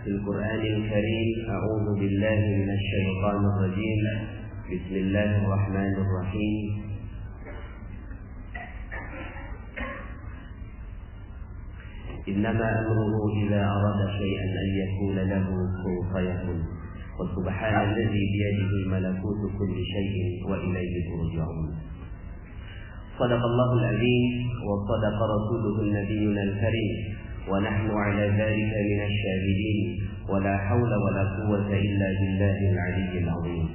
في القرآن الكريم. أعوذ بالله من الشيطان الرجيم. بسم الله الرحمن الرحيم. إنما أمره إذا أراد شيئا أن يقول له كن فيكون. وسبحان الذي بيده ملكوت كل شيء وإليه ترجعون. صدق الله العظيم وصدق رسوله النبي الكريم ونحن على ذلك من الشاهدين ولا حول ولا قوة إلا بالله العلي العظيم.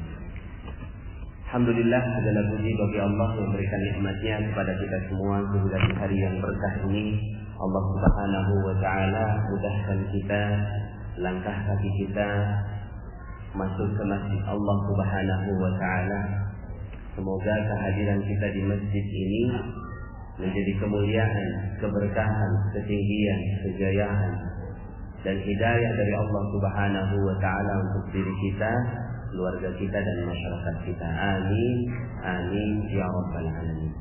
Alhamdulillah, segala puji bagi Allah yang memberikan nikmatnya kepada kita semua di hari yang berkah ini. Allah Subhanahu wa Ta'ala mudahkan kita langkah kaki kita masuk ke masjid Allah Subhanahu wa Ta'ala. Semoga kehadiran kita di masjid ini menjadi kemuliaan, keberkahan, ketinggian, kejayaan dan hidayah dari Allah Subhanahu wa Ta'ala untuk diri kita, keluarga kita dan masyarakat kita. Amin, amin ya rabbal alamin.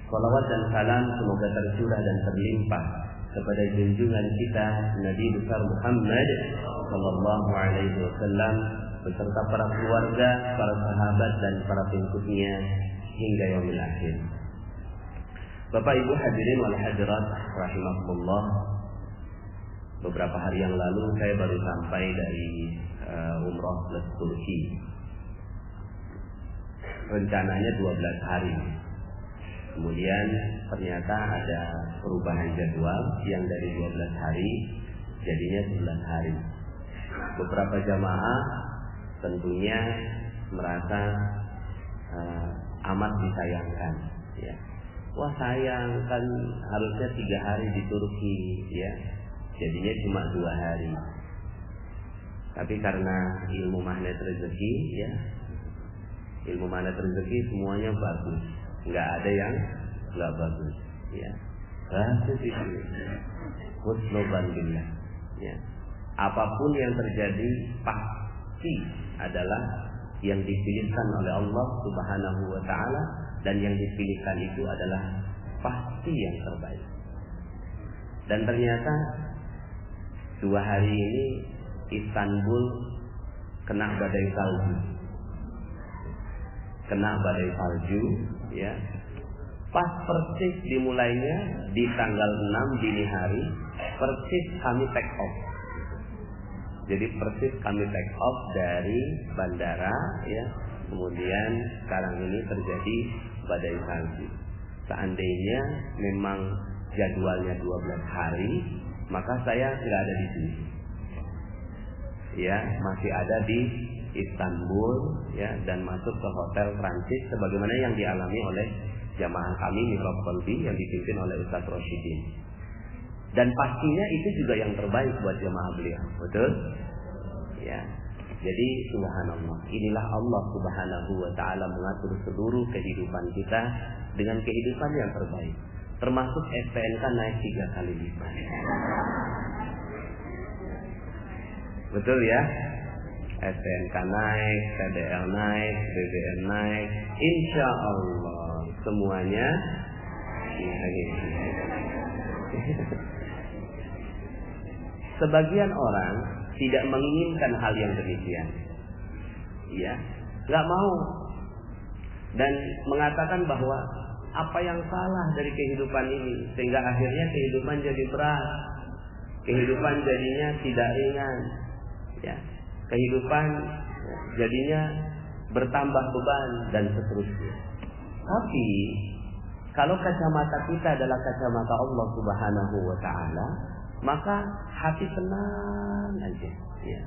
Salawat dan salam semoga tercurah dan terlimpah kepada junjungan kita Nabi besar Muhammad sallallahu alaihi wasallam beserta para keluarga, para sahabat dan para pengikutnya hingga yaumil akhir. Bapak Ibu hadirin wal hadirat rahimakumullah. Beberapa hari yang lalu saya baru sampai dari umrah plus Turki. Rencananya 12 hari. Kemudian ternyata ada perubahan jadwal yang dari 12 hari jadinya 11 hari. Beberapa jamaah tentunya merasa amat disayangkan, ya. Wah, sayang, kan harusnya 3 hari di Turki, ya. Jadinya cuma 2 hari. Tapi karena ilmu magnet rezeki, ya, ilmu magnet rezeki semuanya bagus, nggak ada yang nggak bagus, ya. Bagus itu, husnudzan billah, ya. Apapun yang terjadi pasti adalah yang dipilihkan oleh Allah Subhanahu wa Ta'ala, dan yang dipilihkan itu adalah pasti yang terbaik. Dan ternyata 2 hari ini Istanbul kena badai salju. Kena badai salju, ya. Pas persis dimulainya di tanggal 6 dini hari, persis kami take off. Jadi persis kami take off dari bandara, ya. Kemudian sekarang ini terjadi badai salju. Seandainya memang jadwalnya 12 hari, maka saya nggak ada di sini, ya, masih ada di Istanbul, ya, dan masuk ke hotel transit sebagaimana yang dialami oleh jamaah kami Mihrab Qalbi yang dipimpin oleh Ustaz Rosyidin. Dan pastinya itu juga yang terbaik buat jamaah beliau, betul? Ya. Jadi subhanallah, inilah Allah Subhanahu wa Ta'ala mengatur seluruh kehidupan kita dengan kehidupan yang terbaik. Termasuk SPNK naik 3 kali lipat. Betul ya? SPNK naik, TDL naik, BBM naik, insya Allah semuanya naik. Sebagian orang tidak menginginkan hal yang demikian, ya, nggak mau, dan mengatakan bahwa apa yang salah dari kehidupan ini sehingga akhirnya kehidupan jadi berat, kehidupan jadinya tidak ringan, ya, kehidupan jadinya bertambah beban dan seterusnya. Tapi kalau kacamata kita adalah kacamata Allah Subhanahu wa Ta'ala, maka hati tenang aja, ya.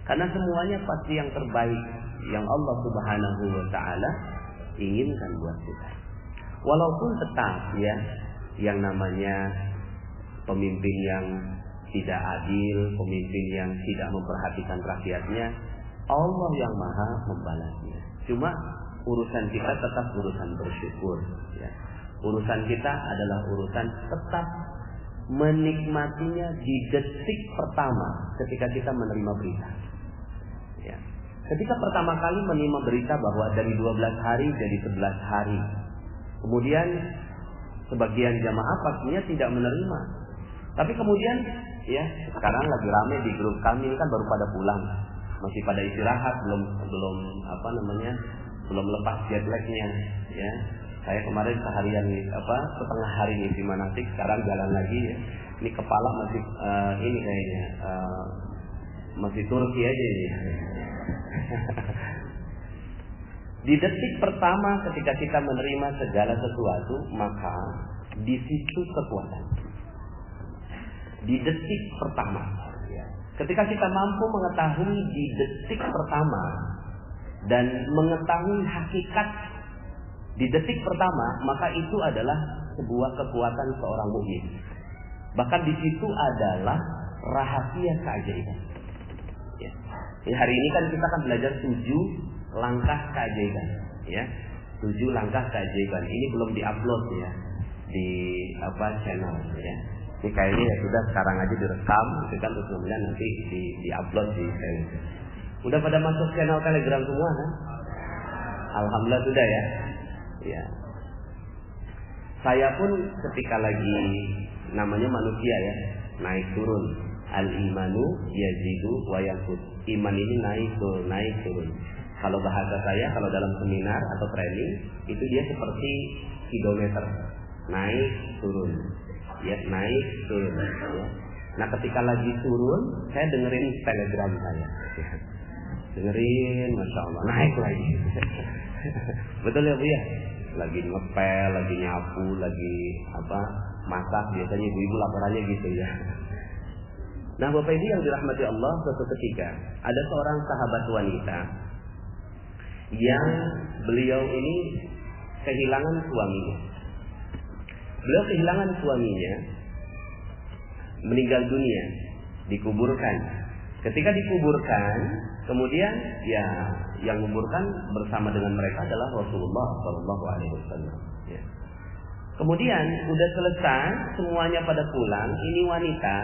Karena semuanya pasti yang terbaik yang Allah Subhanahu wa Ta'ala inginkan buat kita. Walaupun tetap, ya, yang namanya pemimpin yang tidak adil, pemimpin yang tidak memperhatikan rakyatnya, Allah yang maha membalasnya. Cuma urusan kita tetap urusan bersyukur, ya. Urusan kita adalah urusan tetap menikmatinya di detik pertama ketika kita menerima berita, ya. Ketika pertama kali menerima berita bahwa dari 12 hari jadi 11 hari, kemudian sebagian jamaah pastinya tidak menerima, tapi kemudian ya sekarang lagi rame di grup kami ini kan baru pada pulang, masih pada istirahat, belum belum lepas jet lagnya, ya. Saya kemarin seharian setengah hari ngisi manasik, sekarang jalan lagi ya. Ini kepala masih ini kayaknya masih Turki aja ini. Di detik pertama ketika kita menerima segala sesuatu, maka di situ kekuatan. Di detik pertama, ketika kita mampu mengetahui di detik pertama dan mengetahui hakikat di detik pertama, maka itu adalah sebuah kekuatan seorang mukmin. Bahkan di situ adalah rahasia keajaiban. Ya. Hari ini kan kita akan belajar 7 langkah keajaiban, ya. 7 langkah keajaiban. Ini belum diupload ya di channel ya. Ini kayaknya ya sudah sekarang aja direkam, gitu kan, terus kemudian nanti diupload di channel. Udah pada masuk channel Telegram semua kan? Alhamdulillah sudah ya. Ya. Saya pun ketika lagi namanya manusia ya, naik turun. Al-imanu yazidu wa yanqus. Iman ini naik turun. Kalau bahasa saya, kalau dalam seminar atau training, itu dia seperti kilometer. Naik turun. Ya, naik turun. Ya. Nah, ketika lagi turun, saya dengerin Telegram saya. Ya. Dengerin, Masya Allah, naik lagi. Betul ya Bu ya? Lagi ngepel, lagi nyapu, lagi masak, biasanya ibu-ibu laporannya gitu ya. Nah Bapak Ibu yang dirahmati Allah, suatu ketika ada seorang sahabat wanita yang beliau ini kehilangan suaminya. Beliau kehilangan suaminya, meninggal dunia, dikuburkan. Ketika dikuburkan, kemudian ya yang menguburkan bersama dengan mereka adalah Rasulullah Shallallahu Alaihi Wasallam. Ya. Kemudian udah selesai, semuanya pada pulang. Ini wanita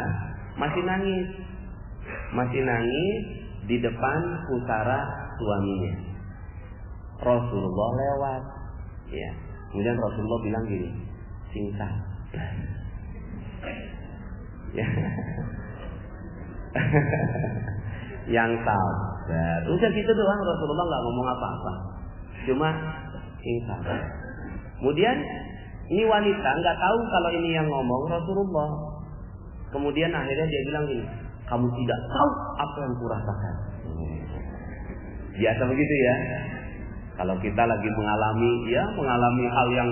masih nangis di depan pusara suaminya. Rasulullah lewat. Ya. Kemudian Rasulullah bilang gini, singkat. Ya. Yang sabar. Udah gitu doang, Rasulullah nggak ngomong apa-apa, cuma singkat. Kemudian ini wanita nggak tahu kalau ini yang ngomong Rasulullah. Kemudian akhirnya dia bilang gini, kamu tidak tahu apa yang kurasakan. Biasa begitu ya. Kalau kita lagi mengalami hal yang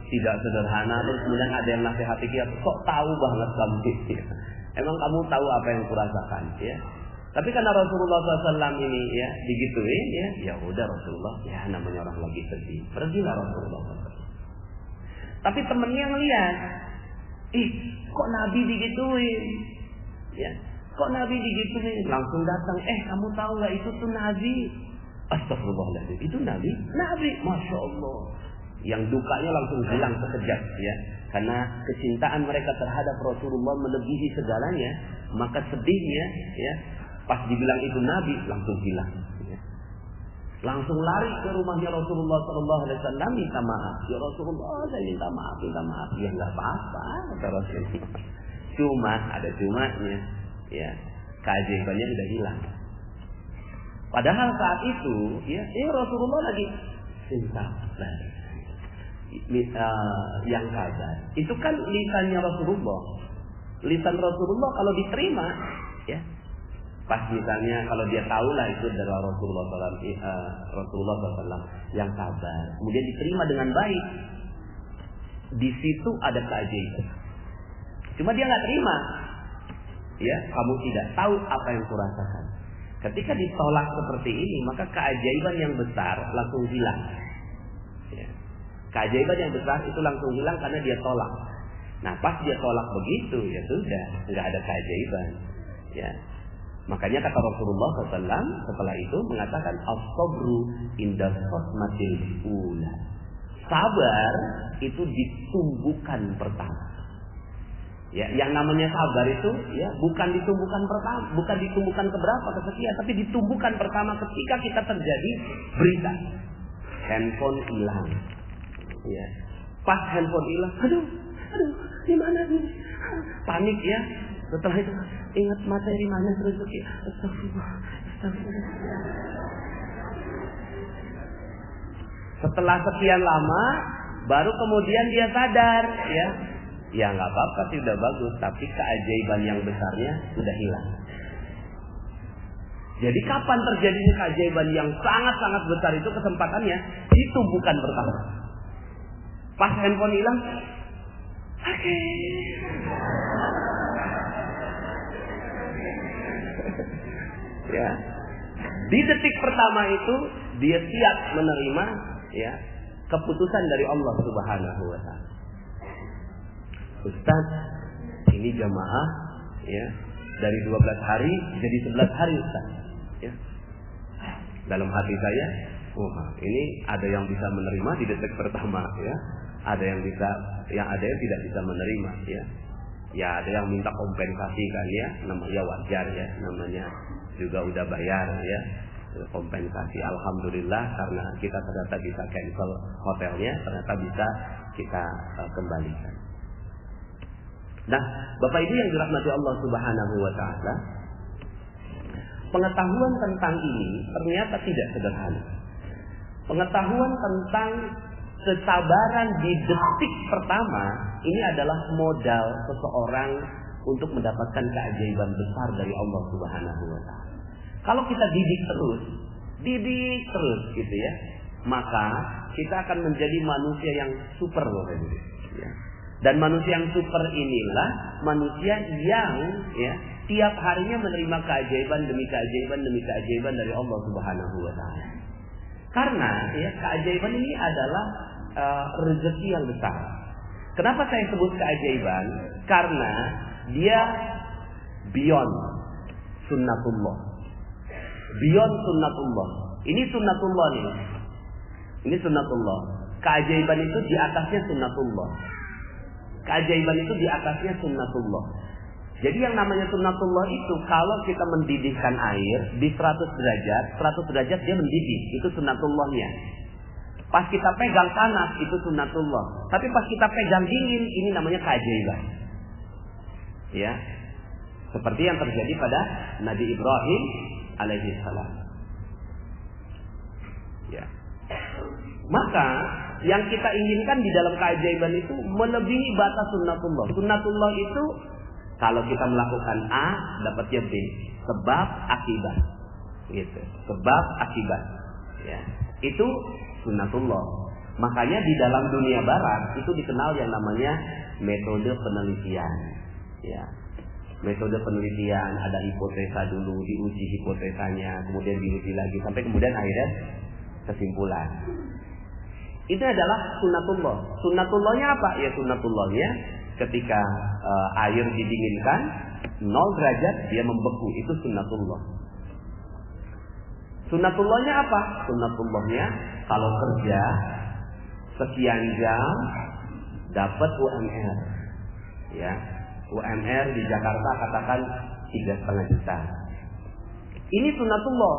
tidak sederhana, terus kemudian ada yang nasihati kita, kok tahu banget kamu gitu. Emang kamu tahu apa yang kurasakan ya? Tapi karena Rasulullah SAW ini ya digituin ya udah Rasulullah ya namanya orang lagi sedih, pergilah Rasulullah SAW. Tapi temennya ngeliat, kok Nabi digituin, ya kok Nabi digituin, langsung datang, kamu tahu nggak itu tuh Nabi? Astagfirullahaladzim, itu Nabi, Masya Allah. Yang dukanya langsung hilang sekejap ya, karena kecintaan mereka terhadap Rasulullah melebihi segalanya, maka sedihnya ya pas dibilang itu Nabi langsung hilang. Ya. Langsung lari ke rumahnya Rasulullah SAW minta maaf. Ya Rasulullah, saya minta maaf. Ya nggak apa-apa kata Rasulullah. Cuma ada cumanya, ya keajaibannya sudah hilang. Padahal saat itu, ya Rasulullah lagi cinta. Yang sabar. Itu kan lisannya Rasulullah. Lisan Rasulullah kalau diterima, ya. Pas misalnya kalau dia tahu lah itu adalah Rasulullah SAW yang sabar, kemudian diterima dengan baik, di situ ada keajaiban. Cuma dia nggak terima, ya kamu tidak tahu apa yang kurasakan. Ketika ditolak seperti ini, maka keajaiban yang besar langsung hilang. Ya. Keajaiban yang besar itu langsung hilang karena dia tolak. Nah pas dia tolak begitu, ya sudah nggak ada keajaiban. Ya. Makanya kata Rasulullah SAW setelah itu mengatakan as-sabru inda shatmatil ula. Sabar itu ditumbuhkan pertama. Ya, yang namanya sabar itu ya bukan ditumbuhkan pertama, bukan ditumbuhkan keberapa kesekian, tapi ditumbuhkan pertama ketika kita terjadi berita handphone hilang. Ya. Pas handphone hilang, aduh, gimana ini? Panik ya. Setelah itu, ingat materi mana rezeki. Astagfirullah. Setelah sekian lama, baru kemudian dia sadar, ya. Ya nggak apa-apa sih, udah bagus, tapi keajaiban yang besarnya sudah hilang. Jadi kapan terjadinya keajaiban yang sangat-sangat besar itu kesempatannya? Itu bukan pertama. Pas handphone hilang, oke. Ya. Di detik pertama itu dia siap menerima, ya, keputusan dari Allah Subhanahu wa taala. Ustaz, ini jamaah, ya, dari 12 hari jadi 11 hari, Ustaz. Ya. Dalam hati saya, ini ada yang bisa menerima di detik pertama, ya. Ada yang bisa, yang ada yang tidak bisa menerima, ya. Ya, ada yang minta kompensasi kan, ya. Namanya wajar, ya, namanya juga udah bayar, ya. Kompensasi, alhamdulillah, karena kita ternyata bisa cancel hotelnya, ternyata bisa kita kembalikan. Nah, Bapak Ibu yang dirahmati Allah Subhanahu wa taala, pengetahuan tentang ini ternyata tidak sederhana. Pengetahuan tentang kesabaran di detik pertama ini adalah modal seseorang untuk mendapatkan keajaiban besar dari Allah Subhanahu wa taala. Kalau kita didik terus gitu ya, maka kita akan menjadi manusia yang super, Bapak Ibu, ya. Dan manusia yang super inilah manusia yang, ya, tiap harinya menerima keajaiban demi keajaiban demi keajaiban dari Allah Subhanahu wa taala. Karena, ya, keajaiban ini adalah rezeki yang besar. Kenapa saya sebut keajaiban? Karena dia beyond sunnatullah. Beyond sunnatullah. Ini sunnatullah nih. Ini sunnatullah. Keajaiban itu di atasnya sunnatullah. Keajaiban itu di atasnya sunnatullah. Jadi yang namanya sunnatullah itu kalau kita mendidihkan air di 100 derajat dia mendidih. Itu sunnatullahnya. Pas kita pegang panas itu sunnatullah. Tapi pas kita pegang dingin ini namanya keajaiban. Ya. Seperti yang terjadi pada Nabi Ibrahim alaihi salam. Ya. Maka yang kita inginkan di dalam keajaiban itu melebihi batas sunnatullah. Sunnatullah itu kalau kita melakukan A dapatnya B, sebab akibat. Gitu. Sebab akibat. Ya. Itu sunnatullah. Makanya di dalam dunia barat itu dikenal yang namanya metode penelitian. Ya. Metode penelitian, ada hipotesa dulu, diuji hipotesanya, kemudian diuji lagi sampai kemudian akhirnya kesimpulan. Itu adalah sunnatullah. Sunnatullahnya apa? Ya sunnatullahnya ketika air didinginkan 0 derajat dia membeku, itu sunnatullah. Sunnatullahnya apa? Sunnatullahnya kalau kerja sekian jam dapat UMR. Ya, UMR di Jakarta katakan 3,5 juta. Ini sunnatullah.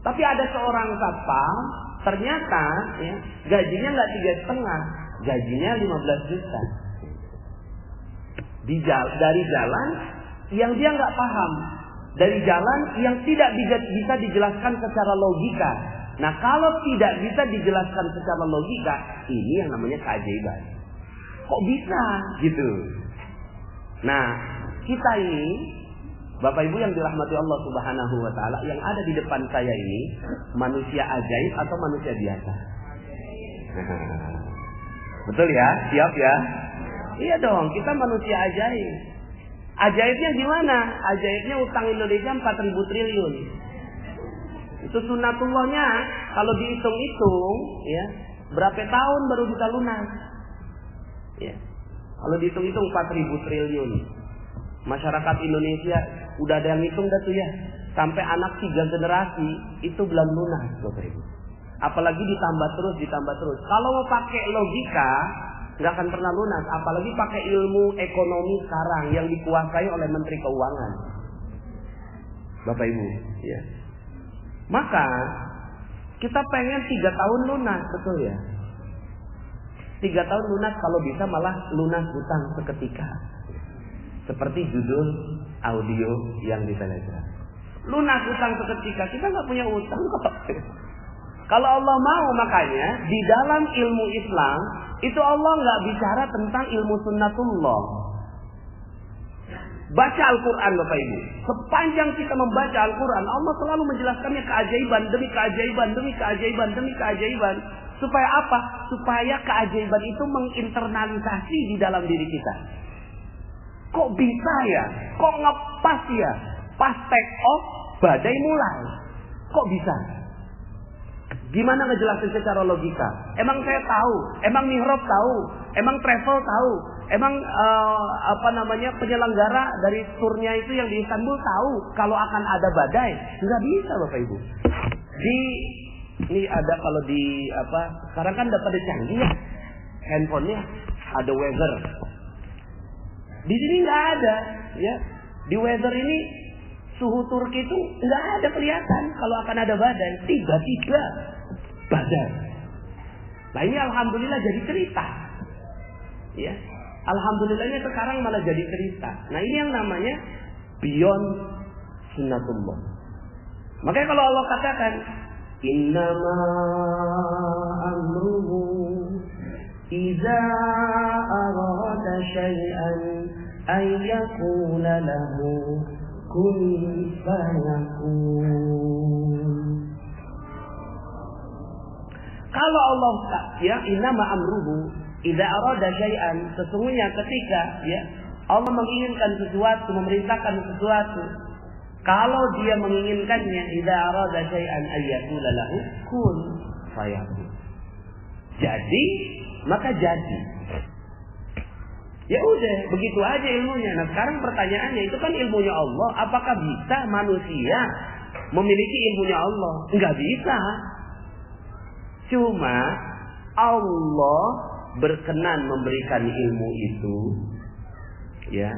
Tapi ada seorang satpam ternyata, ya, gajinya nggak 3,5, gajinya 15 juta. Dari jalan yang dia nggak paham, dari jalan yang tidak bisa dijelaskan secara logika. Nah, kalau tidak bisa dijelaskan secara logika, ini yang namanya keajaiban. Kok bisa gitu? Nah, kita ini, Bapak Ibu yang dirahmati Allah Subhanahu wa taala, yang ada di depan saya ini manusia ajaib atau manusia biasa? Betul ya? Siap ya? Iya dong, kita manusia ajaib. Ajaibnya gimana? Ajaibnya utang Indonesia 4.000 triliun. Itu sunnatullahnya. Kalau dihitung-hitung, ya, berapa tahun baru bisa lunas? Ya. Kalau dihitung-hitung 4.000 triliun. Masyarakat Indonesia udah ada yang hitung dah tuh ya. Sampai anak 3 generasi itu belum lunas, Bapak Ibu. Apalagi ditambah terus. Kalau mau pakai logika, nggak akan pernah lunas. Apalagi pakai ilmu ekonomi sekarang yang dikuasai oleh Menteri Keuangan, Bapak Ibu. Ya. Maka kita pengen 3 tahun lunas, betul ya? 3 tahun lunas, kalau bisa malah lunas hutang seketika. Seperti judul audio yang di Telegram. Lunas utang seketika, kita nggak punya utang kok. Kalau Allah mau, makanya di dalam ilmu Islam itu Allah nggak bicara tentang ilmu sunnatullah. Baca Al-Quran Bapak Ibu. Sepanjang kita membaca Al-Quran, Allah selalu menjelaskannya keajaiban demi keajaiban demi keajaiban demi keajaiban. Supaya apa? Supaya keajaiban itu menginternalisasi di dalam diri kita. Kok bisa ya? Kok ngepas ya? Pas take off, badai mulai. Kok bisa? Gimana ngejelasin secara logika? Emang saya tahu? Emang Mihrab tahu? Emang travel tahu? Emang penyelenggara dari turnya itu yang di Istanbul tahu kalau akan ada badai? Nggak bisa Bapak Ibu. Ini ada kalau sekarang kan udah pada canggih ya, handphonenya ada weather. Di sini nggak ada, ya. Di weather ini suhu Turki itu nggak ada kelihatan kalau akan ada badai. Tiba-tiba badai. Nah ini alhamdulillah jadi cerita, ya. Alhamdulillahnya sekarang malah jadi cerita. Nah ini yang namanya beyond sunnatullah. Makanya kalau Allah katakan innama amruhu idza arada syai'an ay yaqula lahu kun fayakun. Kalau Allah ya innama amruhu idza arada syai'an, sesungguhnya ketika ya Allah menginginkan sesuatu, memerintahkan sesuatu, kalau dia menginginkannya, idza arada syai'an ayyakula lahu kun fayakun. Jadi, maka jadi. Ya udah, begitu aja ilmunya. Nah, sekarang pertanyaannya, itu kan ilmunya Allah, apakah bisa manusia memiliki ilmunya Allah? Enggak bisa. Cuma Allah berkenan memberikan ilmu itu, ya,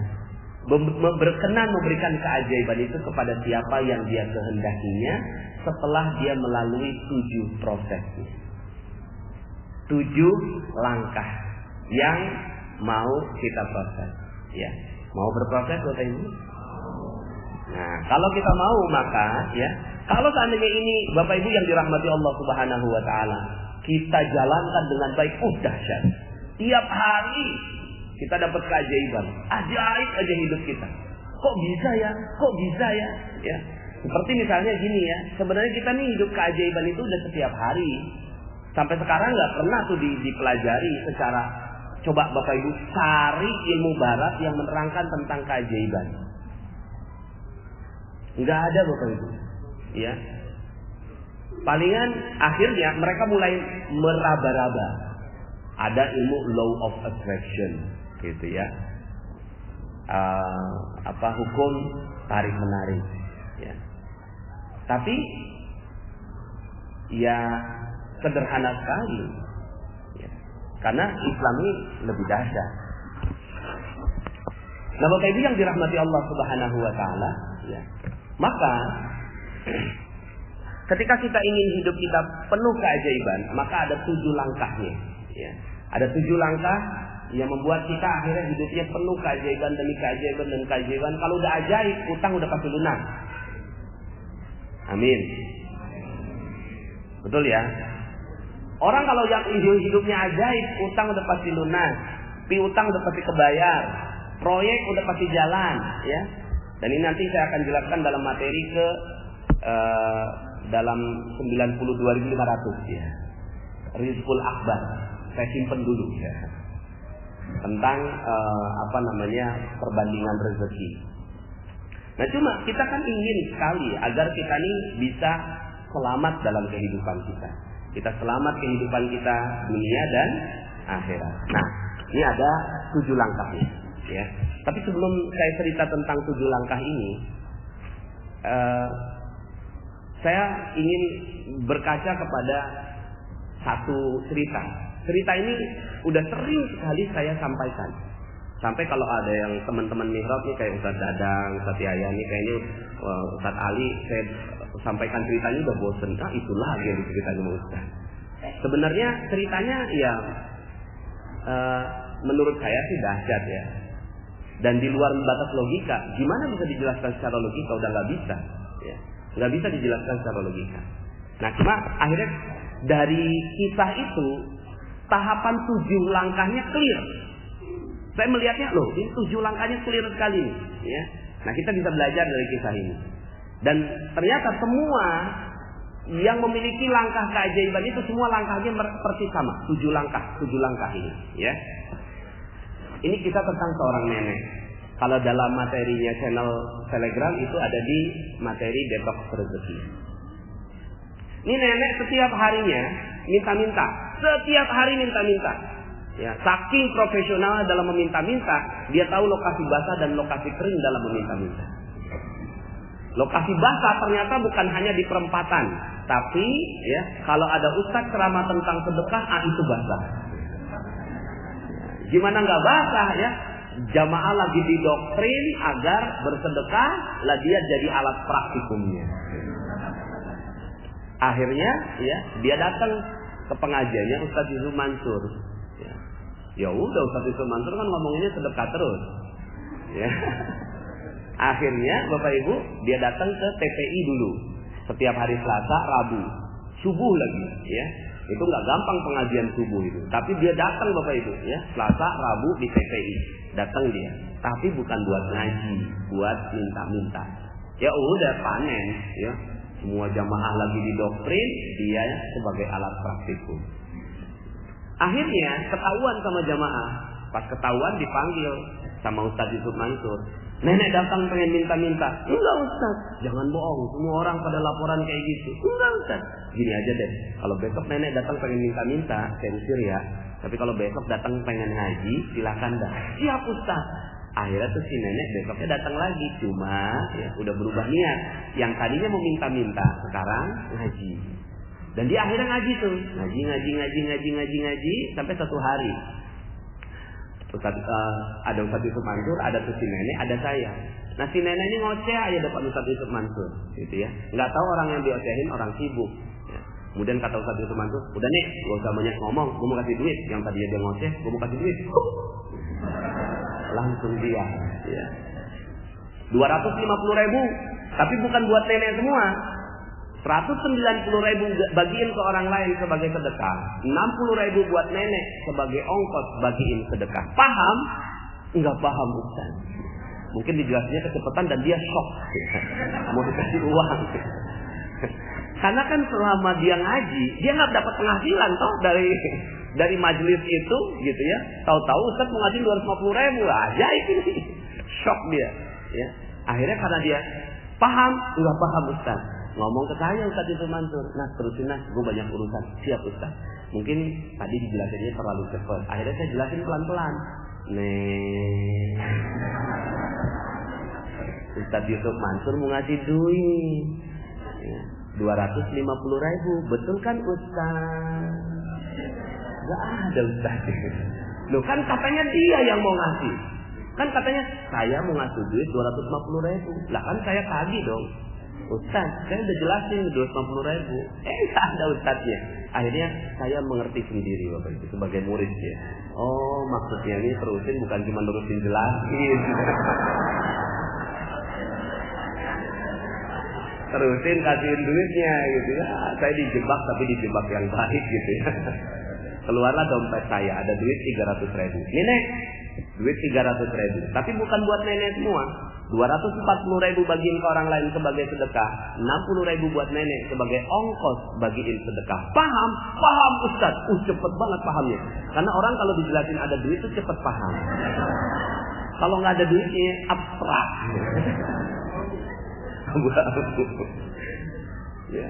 berkenan memberikan keajaiban itu kepada siapa yang dia kehendakinya setelah dia melalui 7 prosesnya, 7 langkah yang mau kita proses, ya. Mau berproses Bapak Ibu? Nah, kalau kita mau maka, ya, kalau seandainya ini Bapak Ibu yang dirahmati Allah Subhanahu wa taala, kita jalankan dengan baik, dahsyat. Tiap hari kita dapat keajaiban. Ajaib aja hidup kita. Kok bisa ya? Kok bisa ya? Ya. Seperti misalnya gini ya. Sebenarnya kita nih hidup keajaiban itu udah setiap hari. Sampai sekarang nggak pernah tuh dipelajari secara. Coba Bapak Ibu cari ilmu barat yang menerangkan tentang keajaiban. Nggak ada Bapak Ibu. Ya. Palingan akhirnya mereka mulai meraba-raba. Ada ilmu law of attraction, gitu ya. Hukum tarik menarik, ya. Tapi ya sederhana sekali, ya. Karena Islam ini lebih dahsyat. Nah, Bapak Ibu yang dirahmati Allah Subhanahu wa taala, ya. Maka ketika kita ingin hidup kita penuh keajaiban, maka ada 7 langkahnya. Ya. Ada 7 langkah yang membuat kita akhirnya hidupnya penuh keajaiban demi keajaiban dan keajaiban. Kalau udah ajaib, utang udah pasti lunas. Amin. Betul ya? Orang kalau yang hidupnya ajaib, utang udah pasti lunas, piutang udah pasti kebayar, proyek udah pasti jalan, ya. Dan ini nanti saya akan jelaskan dalam materi dalam 92.500 ya. Rizqul Akbar. Saya simpen dulu ya. Tentang perbandingan rezeki. Nah, cuma kita kan ingin sekali agar kita ini bisa selamat dalam kehidupan kita. Kita selamat kehidupan kita dunia dan akhirat. Nah, ini ada 7 langkahnya, ya. Tapi sebelum saya cerita tentang 7 langkah ini, saya ingin berkaca kepada satu cerita. Cerita ini udah sering sekali saya sampaikan. Sampai kalau ada yang teman-teman mihrab nih kayak Ustaz Dadang, Ustaz Yahya nih kayaknya Ustaz Ali, saya sampaikan ceritanya udah bosen. Itulah yang diceritain sama Ustaz. Sebenarnya ceritanya ya menurut saya sih dahsyat ya. dan di luar batas logika, gimana bisa dijelaskan secara logika? Udah nggak bisa, ya. Nggak bisa dijelaskan secara logika. Nah, cuma akhirnya dari kisah itu tahapan 7 langkahnya clear. Saya melihatnya, loh, ini 7 langkahnya clear sekali nih, ya. Nah, kita bisa belajar dari kisah ini. Dan ternyata semua yang memiliki langkah keajaiban itu semua langkahnya persis sama, 7 langkah ini, ya. Ini kisah tentang seorang nenek. Kalau dalam materinya channel Telegram itu ada di materi detox rezeki. Ini nenek setiap harinya minta-minta, setiap hari minta-minta. Ya, saking profesional dalam meminta-minta, dia tahu lokasi basah dan lokasi kering dalam meminta-minta. Lokasi basah ternyata bukan hanya di perempatan, tapi ya kalau ada ustadz ceramah tentang sedekah, itu basah. Gimana nggak basah ya? Jamaah lagi didoktrin agar bersedekah, lah dia jadi alat praktikumnya. Akhirnya ya dia datang ke pengajiannya Ustadz Yusuf Mansur. Ya udah Ustadz Yusuf Mansur kan ngomonginnya sedekah terus. Ya. Akhirnya Bapak Ibu dia datang ke TPI dulu. Setiap hari Selasa, Rabu, subuh lagi, ya. Itu nggak gampang pengajian subuh itu. Tapi dia datang Bapak Ibu, ya. Selasa, Rabu di TPI. Datang dia. Tapi bukan buat ngaji, buat minta-minta. Ya udah panen, ya. Semua jamaah lagi didoktrin, dia sebagai alat praktikum. Akhirnya ketahuan sama jamaah. Pas ketahuan dipanggil sama Ustadz Yusuf Mansur. Nenek datang pengen minta-minta. Enggak Ustadz, jangan bohong. Semua orang pada laporan kayak gitu. Enggak Ustadz. Gini aja deh. Kalau besok nenek datang pengen minta-minta, saya usir ya. Tapi kalau besok datang pengen ngaji, silakan dah. Siap Ustadz. Akhirnya tuh si nenek besoknya datang lagi. Cuma ya udah berubah niat. Yang tadinya mau minta-minta, sekarang ngaji. Dan dia akhirnya ngaji tuh. Ngaji. Sampai satu hari. Ada Ustadz Yusuf Mansur, ada tuh si nenek, ada saya. Nah si nenek ini ngoceh aja depan Ustadz Yusuf Mansur, gitu ya. Nggak tahu orang yang diocehin orang sibuk. Ya. Kemudian kata Ustadz Yusuf Mansur, udah nih, gak usah banyak ngomong, gue mau kasih duit. Yang tadinya dia ngoceh, gue mau kasih duit. Langsung dia. Ya. 250.000, tapi bukan buat nenek semua. 190.000 bagiin ke orang lain sebagai sedekah. 60.000 buat nenek sebagai ongkos bagiin sedekah. Paham? Enggak paham Ustaz. Mungkin dijelasnya kecepatan dan dia shock. Mau dikasih uang. Karena kan selama dia ngaji, dia nggak dapat penghasilan toh dari majelis itu, gitu ya. Tahu-tahu Ustaz mau ngaji 250.000 aja ini. Shock dia. Ya. Akhirnya karena dia paham, enggak paham Ustaz. Ngomong ke saya Ustadz Yusuf Mansur, nah terusin nah, gue banyak urusan. Siap Ustaz. Mungkin tadi dijelasinnya terlalu cepat. Akhirnya saya jelasin pelan-pelan. Ustadz Yusuf Mansur mau ngasih duit 250.000, betul kan Ustaz? Gak ada Ustaz. Loh kan katanya dia yang mau ngasih. Kan katanya saya mau ngasih duit 250.000. Lah kan saya tagih dong. Ustaz, saya udah jelasin 250.000. Gak ada Ustaznya. Akhirnya saya mengerti sendiri Bapak Ibu sebagai murid ya. Oh maksudnya ini terusin bukan cuma terusin jelasin. Terusin kasihin duitnya gitu ya. Saya dijebak tapi dijebak yang baik gitu ya. Keluarlah dompet saya ada duit 300.000. Nenek, duit 300.000. Tapi bukan buat nenek semua. 240.000 bagiin ke orang lain sebagai sedekah, 60.000 buat nenek sebagai ongkos bagiin sedekah. Paham? Paham Ustaz. Cepet banget pahamnya. Karena orang kalau dijelasin ada duit itu cepet paham. Kalau nggak ada duitnya abstrak. Ya.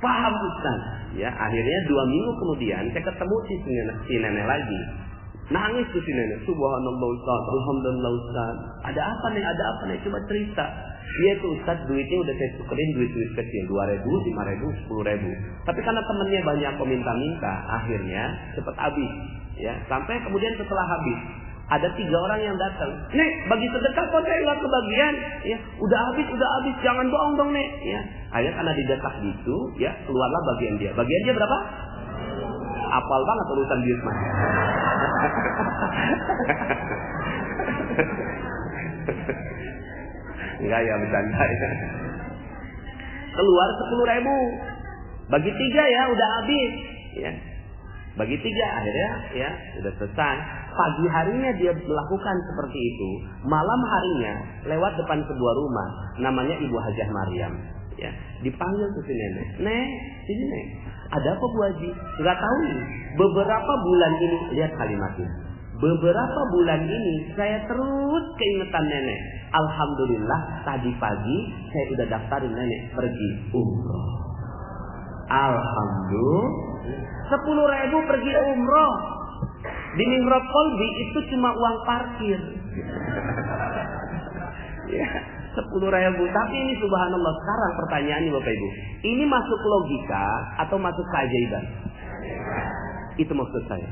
Paham Ustaz. Ya, akhirnya 2 minggu kemudian saya ketemu si nenek lagi. Nangis tuh si nenek. Subhanallah Ustaz, alhamdulillah Ustaz. Ada apa nih? Coba cerita. Iya tuh Ustaz, duitnya udah saya tukerin duit-duit kecil, 2.000, 5.000, 10.000. Tapi karena temennya banyak peminta-minta, akhirnya cepet habis. Ya, sampai kemudian setelah habis, ada 3 orang yang datang. Nek, bagi sedekah kok saya nggak kebagian? Ya, udah habis, jangan bohong dong Nek. Ya, akhirnya karena didesak gitu, ya keluarlah bagian dia. Bagian dia berapa? Apal banget urusan duit mah. Enggak ya, bercanda ya. Keluar 10.000. Bagi 3 ya, udah habis. Ya. Bagi 3 akhirnya ya udah selesai. Pagi harinya dia melakukan seperti itu. Malam harinya lewat depan sebuah rumah. Namanya Ibu Hajah Maryam. Ya, dipanggil ke si nenek. Nek, sini nek. Ada apa Bu Haji? Enggak tahu nih. Beberapa bulan ini, lihat kalimatnya. Beberapa bulan ini saya terus keingetan nenek. Alhamdulillah tadi pagi saya udah daftarin nenek pergi umroh. Alhamdulillah. 10.000 pergi umroh. Di Mihrab Qalbi itu cuma uang parkir. Ya, 10.000. Tapi ini subhanallah, sekarang pertanyaannya Bapak Ibu, ini masuk logika atau masuk keajaiban? Itu maksud saya.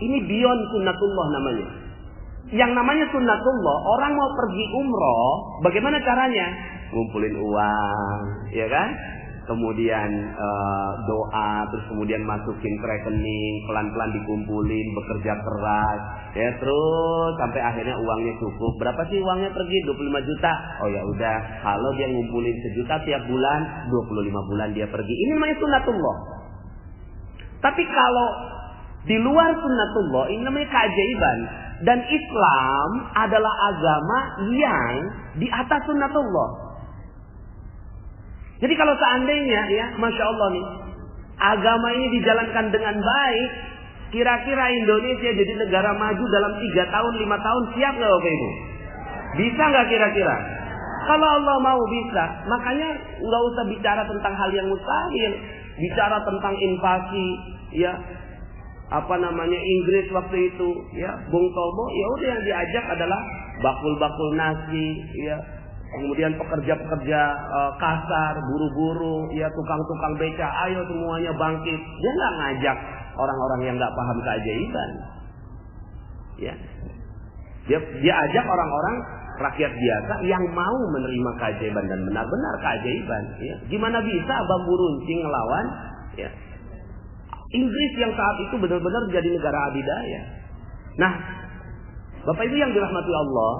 Ini beyond sunnatullah namanya. Yang namanya sunnatullah, orang mau pergi umroh, bagaimana caranya? Ngumpulin uang, ya kan? Kemudian doa, terus kemudian masukin ke rekening, pelan-pelan dikumpulin, bekerja keras, ya terus sampai akhirnya uangnya cukup. Berapa sih uangnya pergi? 25 juta. Oh ya udah, kalau dia ngumpulin 1 juta tiap bulan, 25 bulan dia pergi. Ini namanya sunnatullah. Tapi kalau di luar sunnatullah, ini namanya keajaiban. Dan Islam adalah agama yang di atas sunnatullah. Jadi kalau seandainya ya, Masya Allah nih, agama ini dijalankan dengan baik, kira-kira Indonesia jadi negara maju dalam 3 tahun, 5 tahun, siap nggak Bapak Ibu? Bisa nggak kira-kira? Kalau Allah mau bisa. Makanya nggak usah bicara tentang hal yang mustahil. Bicara tentang invasi, ya Inggris waktu itu, ya Bung Tomo, ya udah yang diajak adalah bakul-bakul nasi, ya. Kemudian pekerja-pekerja kasar, buru-buru, ya tukang-tukang beca, ayo semuanya bangkit. Dia nggak ngajak orang-orang yang nggak paham keajaiban. Ya, dia ajak orang-orang rakyat biasa yang mau menerima keajaiban dan benar-benar keajaiban. Ya. Gimana bisa bambu runcing ngelawan? Ya. Inggris yang saat itu benar-benar menjadi negara adidaya. Nah, Bapak Ibu yang dirahmati Allah,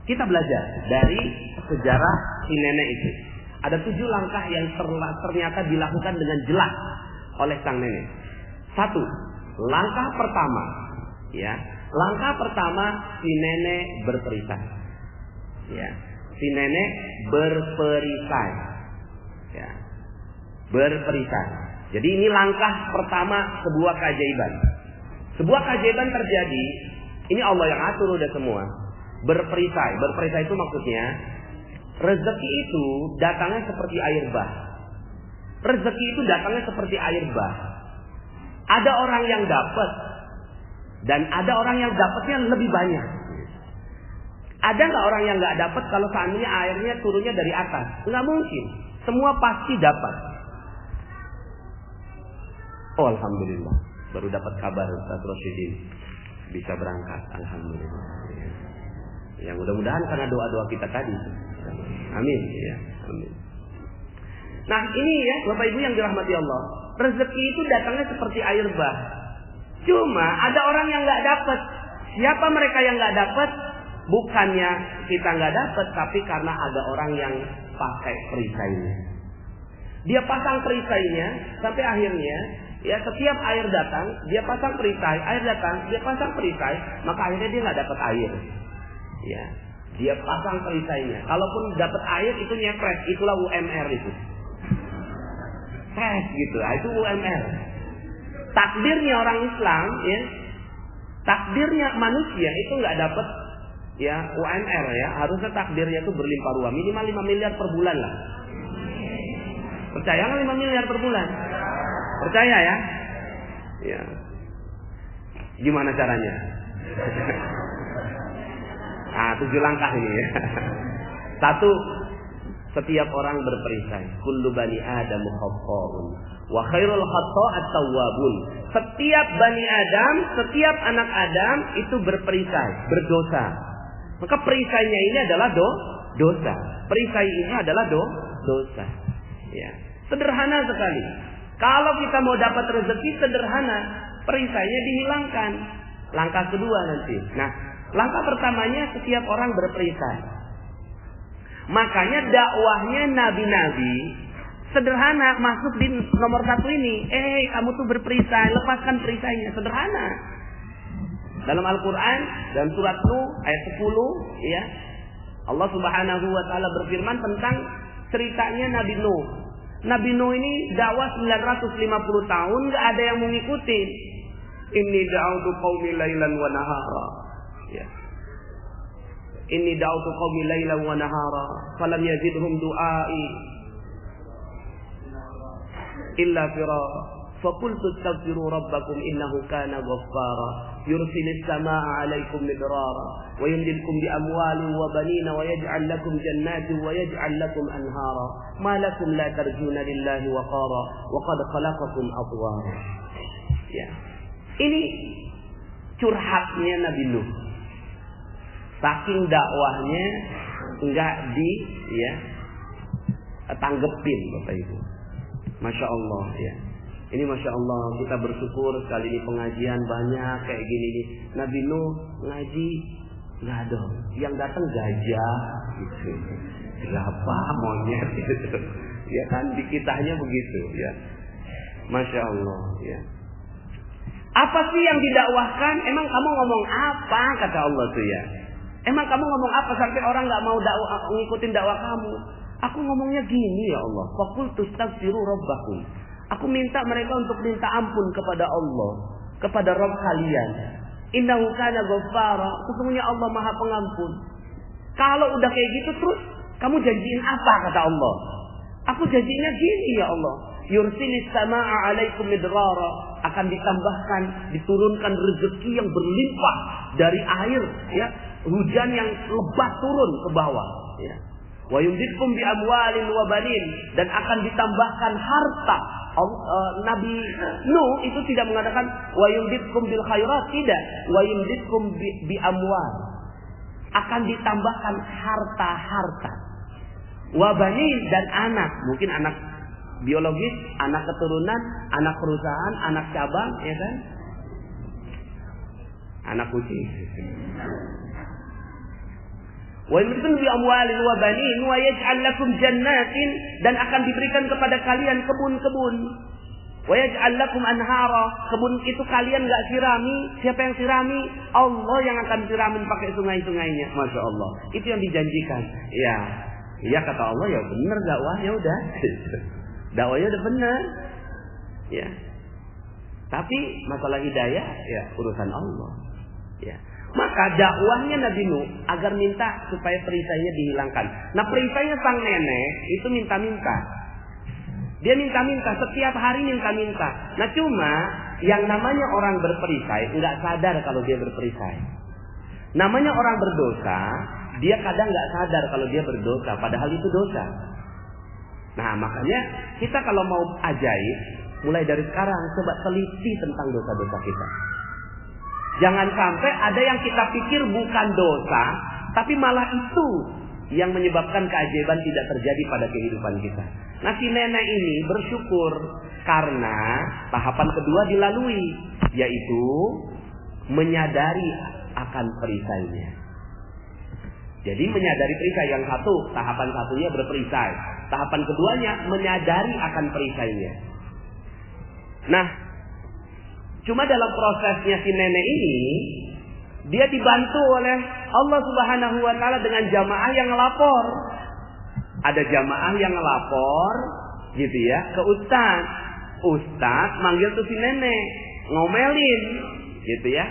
kita belajar dari sejarah si nenek itu. Ada 7 langkah yang ternyata dilakukan dengan jelas oleh sang nenek. 1, langkah pertama, ya, langkah pertama si nenek berperisai. Ya, si nenek berperisai. Ya, berperisai. Jadi ini langkah pertama sebuah keajaiban. Sebuah keajaiban terjadi. Ini Allah yang atur udah semua. Berperisai. Berperisai itu maksudnya rezeki itu datangnya seperti air bah. Rezeki itu datangnya seperti air bah. Ada orang yang dapat dan ada orang yang dapatnya lebih banyak. Ada nggak orang yang nggak dapat kalau seandainya airnya turunnya dari atas? Nggak mungkin. Semua pasti dapat. Oh alhamdulillah, baru dapat kabar Ustaz Rosyidin bisa berangkat. Alhamdulillah. Ya mudah-mudahan karena doa-doa kita tadi. Amin. Ya, amin. Nah ini ya Bapak Ibu yang dirahmati Allah, rezeki itu datangnya seperti air bah. Cuma ada orang yang nggak dapat. Siapa mereka yang nggak dapat? Bukannya kita nggak dapat, tapi karena ada orang yang pakai perisainya. Dia pasang perisainya sampai akhirnya, ya setiap air datang, dia pasang perisai, air datang, dia pasang perisai, maka akhirnya dia nggak dapat air. Ya, dia pasang perisainya. Kalaupun dapat air itu nyepres, itulah UMR itu. Gitu, itu UMR. Takdirnya orang Islam, ya, takdirnya manusia itu nggak dapat ya UMR ya, harusnya takdirnya itu berlimpah ruah, minimal 5 miliar per bulan lah. Percaya nggak 5 miliar per bulan? Percaya ya? Ya. Gimana caranya? Nah, 7 langkah ini ya. 1, setiap orang berperisai. Kullu bani Adam khata'un wa khairul khata'at tawwabun. Setiap bani Adam, setiap anak Adam itu berperisai, berdosa. Maka perisainya ini adalah dosa. Perisai ini adalah dosa. Ya. Sederhana sekali. Kalau kita mau dapat rezeki sederhana, perisainya dihilangkan. Langkah kedua nanti. Nah, langkah pertamanya setiap orang berperisai. Makanya dakwahnya nabi-nabi sederhana, masuk di nomor 1 ini. Kamu tuh berperisai, lepaskan perisainya. Sederhana. Dalam Al-Quran, dalam surat Nuh ayat 10, ya, Allah Subhanahu wa Ta'ala berfirman tentang ceritanya Nabi Nuh. Nabi Nuh ini dakwah 950 tahun, gak ada yang mau ngikutin. Inni da'utu qaumi lailan wa nahara. Ya. Inni da'utu qaumi lailan wa nahara, falam yazidhum du'ai illa firara. فَقُلْتُ اسْتَغْفِرُوا رَبَّكُمْ إِنَّهُ كَانَ غَفَّارًا يُرْسِلِ السَّمَاءَ عَلَيْكُمْ مِدْرَارًا وَيُمْدِدْكُمْ بِأَمْوَالٍ وَبَنِينَ وَيَجْعَلْ لَكُمْ جَنَّاتٍ وَيَجْعَلْ لَكُمْ أَنْهَارًا مَا لَكُمْ لَا تَرْجُونَ لِلَّهِ وَقَارًا وَقَدْ خَلَقَكُمْ أَطْوَارًا. Ya. Ini curhatnya Nabi Nuh. Saking dakwahnya enggak tanggepin, Bapak Ibu. Masya Allah, ya. Ini Masya Allah, kita bersyukur sekali ini pengajian banyak kayak gini nih. Nabi Nuh ngaji nggak ada, yang datang gajah gitu, berapa monyet gitu, ya kan, di kitanya begitu, ya. Masya Allah, ya. Apa sih yang didakwahkan? Emang kamu ngomong apa, kata Allah tuh, ya? Emang kamu ngomong apa sampai orang nggak mau ngikutin dakwah kamu? Aku ngomongnya gini, ya Allah. Faqultu astaghfiru rabbakum. Aku minta mereka untuk minta ampun kepada Allah, kepada Rabb kalian. Innahu kana ghaffara. Sesungguhnya Allah Maha Pengampun. Kalau udah kayak gitu terus kamu janjiin apa, kata Allah? Aku janjinya gini, ya Allah. Yursilis samaa'a 'alaikum midrara. Akan ditambahkan, diturunkan rezeki yang berlimpah dari air, ya. Hujan yang lebat turun ke bawah, ya. Wa yumdidkum bi amwalin wa banin, dan akan ditambahkan harta. Nabi Nuh itu tidak mengatakan wa yumdidkum bil khairat, tidak. Wa yumdidkum bi amwal. Akan ditambahkan harta-harta. Wa banin, dan anak, mungkin anak biologis, anak keturunan, anak perusahaan, anak cabang, ya kan? Anak kucing. Wa yumdidkum bi amwalin wa banin wa yaj'al lakum jannatin, dan akan diberikan kepada kalian kebun-kebun. Wa yaj'al lakum anhara, kebun itu kalian enggak sirami, siapa yang sirami? Allah yang akan siramin pakai sungai-sungainya. Masya Allah. Itu yang dijanjikan. Ya. Iya kata Allah, ya benar dakwahnya udah. Dakwahnya udah benar. Ya. Tapi masalah hidayah ya urusan Allah. Ya. Maka dakwahnya Nabi Nuh agar minta supaya perisainya dihilangkan. Nah, perisainya sang nenek itu minta-minta. Dia minta-minta, setiap hari minta-minta. Nah, cuma yang namanya orang berperisai nggak sadar kalau dia berperisai. Namanya orang berdosa, dia kadang nggak sadar kalau dia berdosa, padahal itu dosa. Nah, makanya kita kalau mau ajaib, mulai dari sekarang coba teliti tentang dosa-dosa kita. Jangan sampai ada yang kita pikir bukan dosa, tapi malah itu yang menyebabkan keajaiban tidak terjadi pada kehidupan kita. Nah, si nenek ini bersyukur karena tahapan kedua dilalui, yaitu menyadari akan perisainya. Jadi menyadari perisai, yang satu, tahapan satunya berperisai. Tahapan keduanya menyadari akan perisainya. Nah, cuma dalam prosesnya si nenek ini, dia dibantu oleh Allah Subhanahu wa Ta'ala dengan jamaah yang ngelapor. Ada jamaah yang ngelapor, gitu ya, ke ustaz. Ustaz manggil tuh si nenek, ngomelin, gitu ya.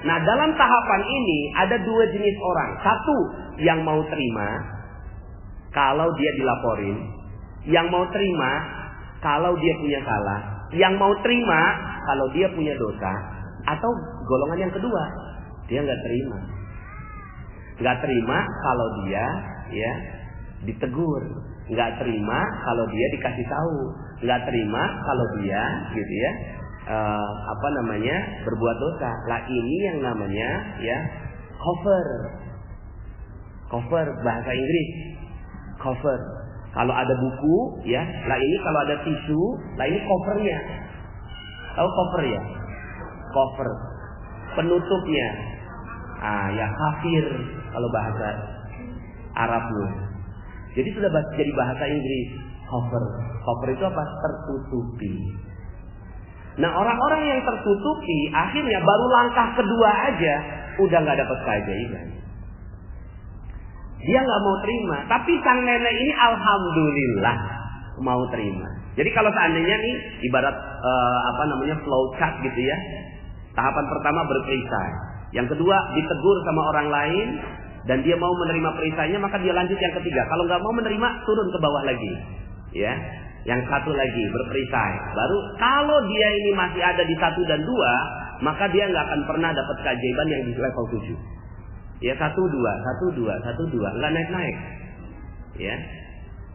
Nah, dalam tahapan ini ada dua jenis orang. Satu, yang mau terima kalau dia dilaporin. Yang mau terima kalau dia punya salah. Yang mau terima kalau dia punya dosa. Atau golongan yang kedua, dia nggak terima. Nggak terima kalau dia ya ditegur. Nggak terima kalau dia dikasih tahu. Nggak terima kalau dia gitu ya berbuat dosa. Lah ini yang namanya ya cover bahasa Inggris. Cover. Kalau ada buku ya, lah ini kalau ada tisu, lah ini covernya. Tahu cover ya? Cover. Penutupnya. Ya kafir kalau bahasa Arabnya. Jadi sudah jadi bahasa Inggris. Cover. Cover itu apa? Tertutupi. Nah, orang-orang yang tertutupi akhirnya baru langkah kedua aja udah nggak dapat keajaiban. Dia nggak mau terima. Tapi sang nenek ini alhamdulillah mau terima. Jadi kalau seandainya nih ibarat flow chart gitu ya. Tahapan pertama berperisai. Yang kedua ditegur sama orang lain dan dia mau menerima perisainya, maka dia lanjut yang ketiga. Kalau nggak mau menerima, turun ke bawah lagi. Ya. Yang satu lagi berperisai. Baru kalau dia ini masih ada di 1 dan 2, maka dia nggak akan pernah dapat keajaiban yang di level 7. Ya 1, 2, 1, 2, 1, 2, nggak naik-naik. Ya.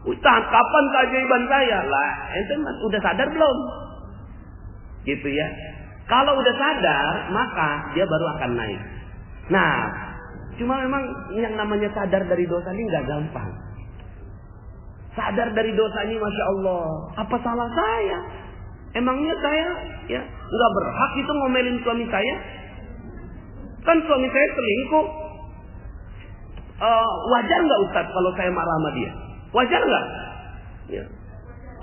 Ustaz, kapan keajaiban saya? Lah, ente udah sadar belum? Gitu ya. Kalau udah sadar, maka dia baru akan naik. Nah, cuma memang yang namanya sadar dari dosa ini nggak gampang. Sadar dari dosa ini, Masya Allah, apa salah saya? Emangnya saya ya nggak berhak itu ngomelin suami saya? Kan suami saya selingkuh. Wajar nggak Ustaz kalau saya marah sama dia? Wajar nggak? Ya.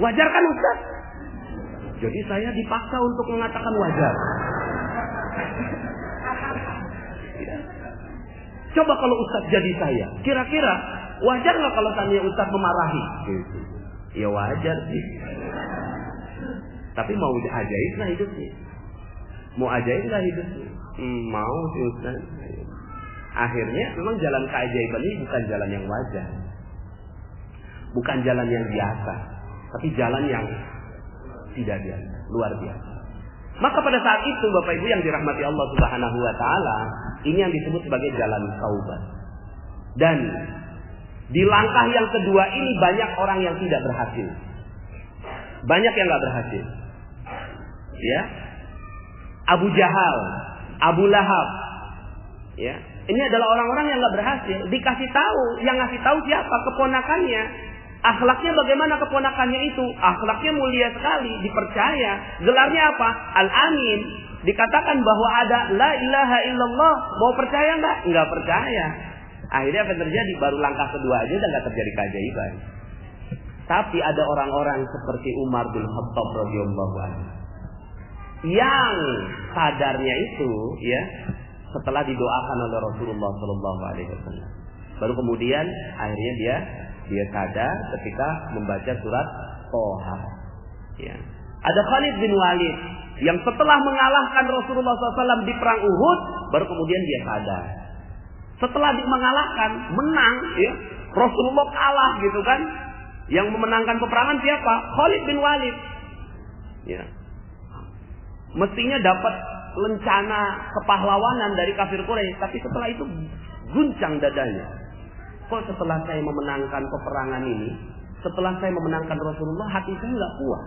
Wajar kan Ustaz? Jadi saya dipaksa untuk mengatakan wajar. Ya. Coba kalau Ustaz jadi saya, kira-kira wajar nggak kalau tanya Ustaz memarahi? Gitu. Ya wajar sih. Tapi mau ajaib lah hidupnya. Mau ajaib lah hidupnya. Mau sih Ustaz. Akhirnya memang jalan keajaiban ini bukan jalan yang wajar. Bukan jalan yang biasa. Tapi jalan yang tidak biasa. Luar biasa. Maka pada saat itu Bapak Ibu yang dirahmati Allah Subhanahu wa Ta'ala, ini yang disebut sebagai jalan taubat. Dan di langkah yang kedua ini banyak orang yang tidak berhasil. Banyak yang gak berhasil. Ya, Abu Jahal, Abu Lahab. Ya, ini adalah orang-orang yang gak berhasil. Dikasih tahu, yang ngasih tahu siapa? Keponakannya. Akhlaknya bagaimana keponakannya itu? Akhlaknya mulia sekali, dipercaya. Gelarnya apa? Al-Amin. Dikatakan bahwa ada la ilaha illallah. Mau percaya nggak? Nggak percaya. Akhirnya apa terjadi? Baru langkah kedua aja udah nggak terjadi keajaiban. Tapi ada orang-orang seperti Umar bin Khattab radhiyallahu anhu yang sadarnya itu ya setelah didoakan oleh Rasulullah sallallahu alaihi wasallam. Baru kemudian akhirnya dia sadar ketika membaca surat Toha. Ya. Ada Khalid bin Walid yang setelah mengalahkan Rasulullah SAW di perang Uhud, baru kemudian dia sadar. Setelah mengalahkan, menang, ya, Rasulullah kalah gitu kan? Yang memenangkan peperangan siapa? Khalid bin Walid. Ya. Mestinya dapat lencana kepahlawanan dari kafir Quraisy, tapi setelah itu guncang dadanya. Kok setelah saya memenangkan peperangan ini, setelah saya memenangkan Rasulullah, hati saya nggak puas.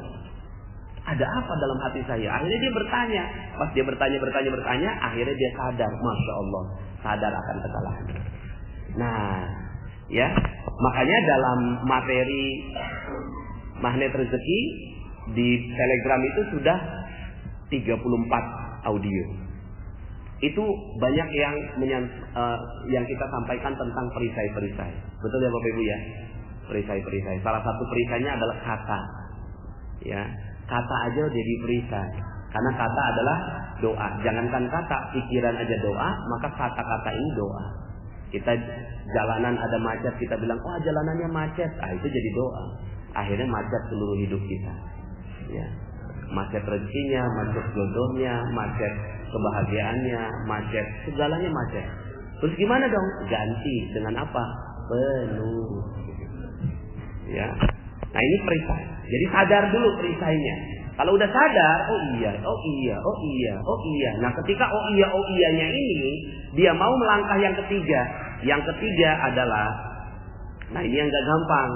Ada apa dalam hati saya? Akhirnya dia bertanya. Pas dia bertanya, akhirnya dia sadar, Masya Allah, sadar akan kesalahannya. Nah, ya, makanya dalam materi magnet rezeki di Telegram itu sudah 34 audio. Itu banyak yang kita sampaikan tentang perisai-perisai. Betul ya Bapak Ibu ya? Perisai-perisai. Salah satu perisainya adalah kata. Ya, kata aja jadi perisai. Karena kata adalah doa. Jangankan kata, pikiran aja doa, maka kata-kata ini doa. Kita jalanan ada macet, kita bilang, "Oh, jalanannya macet." Itu jadi doa. Akhirnya macet seluruh hidup kita. Ya. Macet rezekinya, macet jodohnya, macet kebahagiaannya, macet, segalanya macet. Terus gimana dong? Ganti dengan apa? Penuh. Ya. Nah ini perisai. Jadi sadar dulu perisainya. Kalau udah sadar, oh iya. Nah ketika oh iyanya ini, dia mau melangkah yang ketiga. Yang ketiga adalah, nah ini yang gak gampang.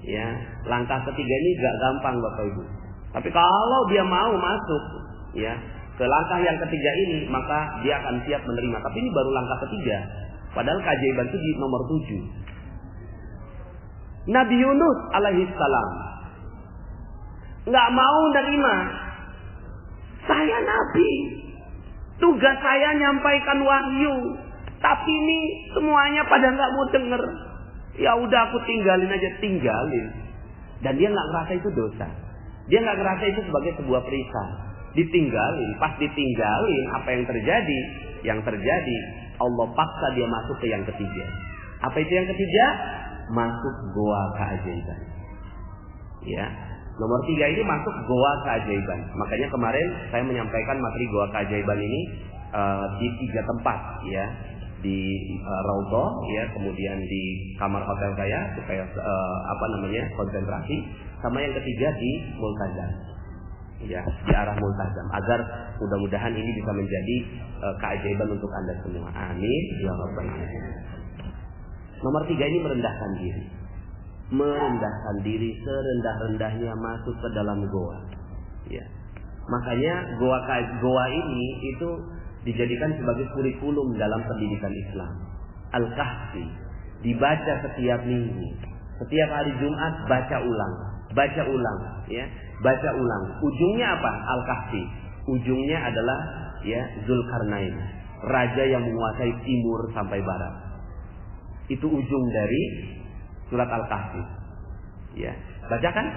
Ya, langkah ketiga ini gak gampang Bapak Ibu. Tapi kalau dia mau masuk, ya, ke langkah yang ketiga ini, maka dia akan siap menerima. Tapi ini baru langkah ketiga. Padahal keajaiban itu di nomor 7. Nabi Yunus alaihissalam nggak mau nerima. Saya nabi, tugas saya nyampaikan wahyu. Tapi ini semuanya pada nggak mau denger. Ya udah aku tinggalin aja, tinggalin. Dan dia nggak ngerasa itu dosa. Dia nggak ngerasa itu sebagai sebuah perisa. Ditinggalin, pas ditinggalin apa yang terjadi? Yang terjadi Allah paksa dia masuk ke yang ketiga. Apa itu yang ketiga? Masuk goa keajaiban. Ya, nomor 3 ini masuk goa keajaiban. Makanya kemarin saya menyampaikan materi goa keajaiban ini di 3 tempat, ya, di Raudhah, ya, kemudian di kamar hotel saya supaya konsentrasi, sama yang ketiga di Multazam, ya, di arah Multazam, agar mudah-mudahan ini bisa menjadi keajaiban untuk Anda semua. Amin ya rabbal alamin. Nomor 3 ini merendahkan diri. Merendahkan diri serendah-rendahnya masuk ke dalam goa. Ya. Makanya goa ini itu dijadikan sebagai kurikulum dalam pendidikan Islam. Al-Kahfi dibaca setiap minggu. Setiap hari Jumat baca ulang, ya, baca ulang. Ujungnya apa? Al-Kahfi. Ujungnya adalah, ya, Zulkarnain, raja yang menguasai timur sampai barat. Itu ujung dari surat Al-Kahfi. Ya, bacakan.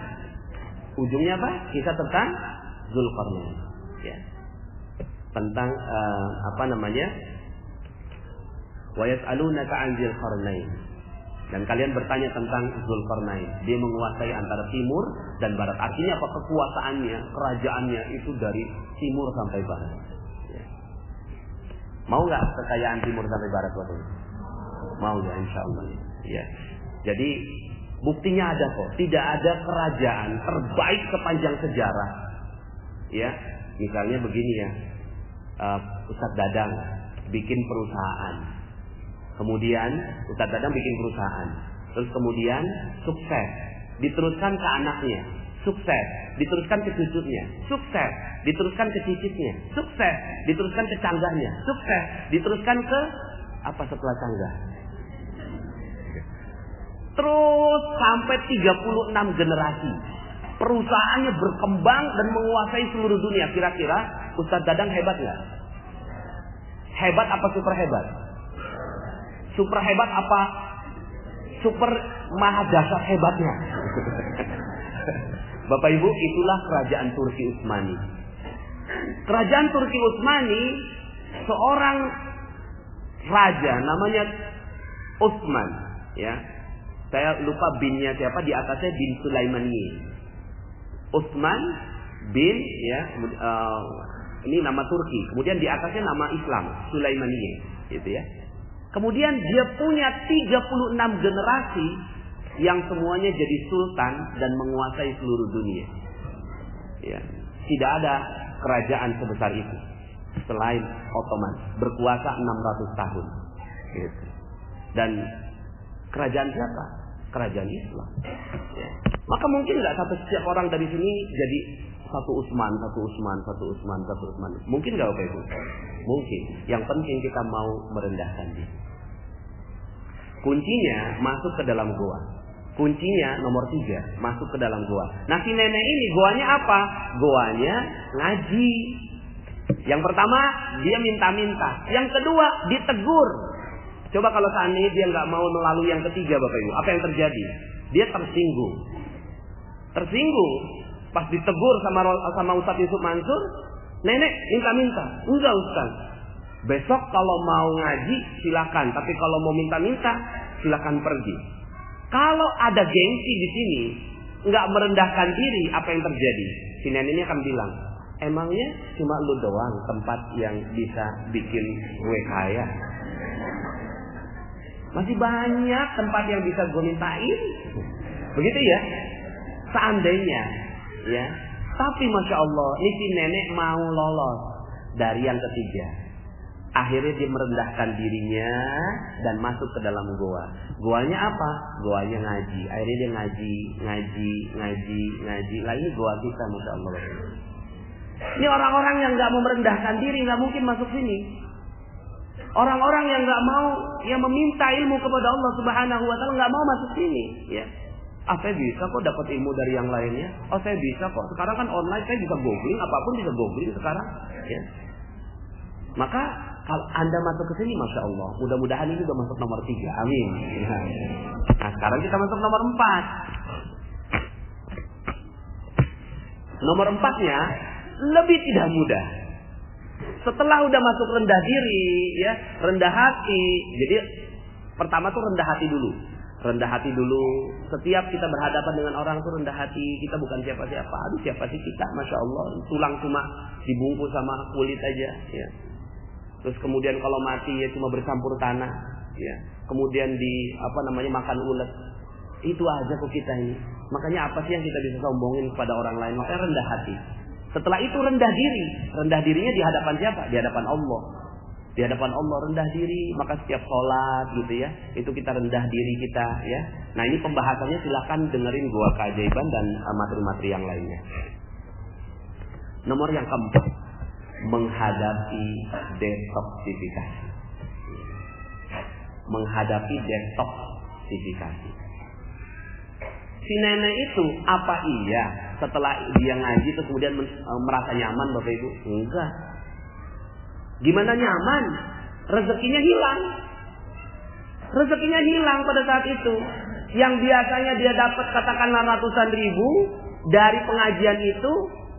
Ujungnya apa? Kisah tentang Zulkarnain. Ya. Tentang wa yas'alunaka 'an Zulkarnain. Dan kalian bertanya tentang Zulkarnain. Dia menguasai antara timur dan barat. Artinya apa? Kekuasaannya, kerajaannya itu dari timur sampai barat. Ya. Mau nggak kekayaan timur sampai barat waktu itu? Mau ya, insya Allah. Ya. Jadi buktinya ada kok. Tidak ada kerajaan terbaik sepanjang sejarah. Ya, misalnya begini ya, Ustadz Dadang bikin perusahaan. Kemudian Ustadz Dadang bikin perusahaan. Terus kemudian sukses. Diteruskan ke anaknya. Sukses. Diteruskan ke cucunya. Sukses. Diteruskan ke cicitnya. Sukses. Diteruskan ke canggahnya. Sukses. Diteruskan ke apa setelah canggah? Terus sampai 36 generasi. Perusahaannya berkembang dan menguasai seluruh dunia. Kira-kira Ustadz Dadang hebat nggak? Hebat apa super hebat? Super hebat apa super maha dahsyat hebatnya? Bapak Ibu, itulah kerajaan Turki Utsmani. Kerajaan Turki Utsmani, seorang raja namanya Utsman, ya. Saya lupa binnya siapa, di atasnya bin Sulaimani. Utsman bin, ya, ini nama Turki. Kemudian di atasnya nama Islam, Sulaimani, gitu ya. Kemudian dia punya 36 generasi yang semuanya jadi sultan dan menguasai seluruh dunia. Ya, tidak ada kerajaan sebesar itu selain Ottoman, berkuasa 600 tahun. Gitu. Dan kerajaan siapa? Kerajaan Islam. Ya. Maka mungkin nggak setiap orang dari sini jadi satu Utsman. Mungkin nggak Bapak Ibu? Mungkin. Yang penting kita mau merendahkan diri. Kuncinya masuk ke dalam goa. Kuncinya nomor 3, masuk ke dalam goa. Nah, si nenek ini goanya apa? Goanya ngaji. Yang pertama dia minta-minta. Yang kedua ditegur. Coba kalau seandainya dia nggak mau melalui yang ketiga, Bapak Ibu, apa yang terjadi? Dia tersinggung. Pas ditegur sama Ustadz Yusuf Mansur, nenek minta-minta. Enggak Ustaz. Besok kalau mau ngaji silakan, tapi kalau mau minta-minta silakan pergi. Kalau ada gengsi di sini, nggak merendahkan diri, apa yang terjadi? Si nenek ini akan bilang, emangnya cuma lu doang tempat yang bisa bikin gue kaya? Masih banyak tempat yang bisa gue mintain. Begitu ya. Seandainya, ya. Tapi Masya Allah, ini si nenek mau lolos dari yang ketiga. Akhirnya dia merendahkan dirinya dan masuk ke dalam goa. Goanya apa? Goanya ngaji. Akhirnya dia ngaji. Lah ini goa kita, Masya Allah. Ini orang-orang yang nggak mau merendahkan diri nggak mungkin masuk sini. Orang-orang yang nggak mau, yang meminta ilmu kepada Allah Subhanahu Wa Taala nggak mau masuk sini. Ya. Saya bisa kok dapat ilmu dari yang lainnya. Saya bisa kok. Sekarang kan online, saya bisa googling, apapun bisa googling sekarang. Ya. Maka Kalau Anda masuk ke sini, Masya Allah, mudah-mudahan ini udah masuk nomor 3. Amin. Nah, sekarang kita masuk nomor 4. Nomor 4-nya lebih tidak mudah. Setelah udah masuk rendah diri, ya, rendah hati. Jadi pertama tuh rendah hati dulu. Rendah hati dulu. Setiap kita berhadapan dengan orang tuh rendah hati. Kita bukan siapa-siapa. Aduh, siapa sih kita? Masya Allah, tulang cuma dibungkus sama kulit aja. Ya. Terus kemudian kalau mati ya cuma bercampur tanah. Ya. Kemudian makan ulet. Itu aja kok kita ini. Makanya apa sih yang kita bisa sombongin kepada orang lain? Makanya rendah hati. Setelah itu rendah diri. Rendah dirinya di hadapan siapa? Di hadapan Allah. Di hadapan Allah rendah diri. Maka setiap sholat gitu ya, itu kita rendah diri kita ya. Nah ini pembahasannya, silahkan dengerin Gua Keajaiban dan materi-materi yang lainnya. Nomor yang keempat, menghadapi detoksifikasi. Menghadapi detoksifikasi. Si nenek itu apa iya setelah dia ngaji terus kemudian merasa nyaman Bapak Ibu? Enggak. Gimana nyaman? Rezekinya hilang. Rezekinya hilang pada saat itu. Yang biasanya dia dapat katakanlah ratusan ribu dari pengajian itu,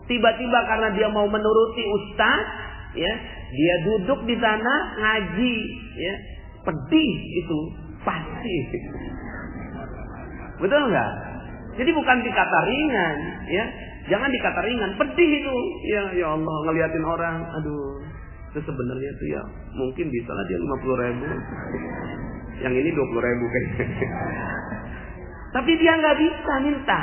tiba-tiba karena dia mau menuruti ustaz, ya, dia duduk di sana ngaji, ya, pedih itu pasti. Betul nggak? Jadi bukan dikata ringan, ya. Jangan dikata ringan, pedih itu. Ya Allah, ngeliatin orang, aduh. Itu sebenarnya tuh ya, mungkin bisa lah dia 50.000. Yang ini 20.000 kayaknya. Tapi dia nggak bisa minta.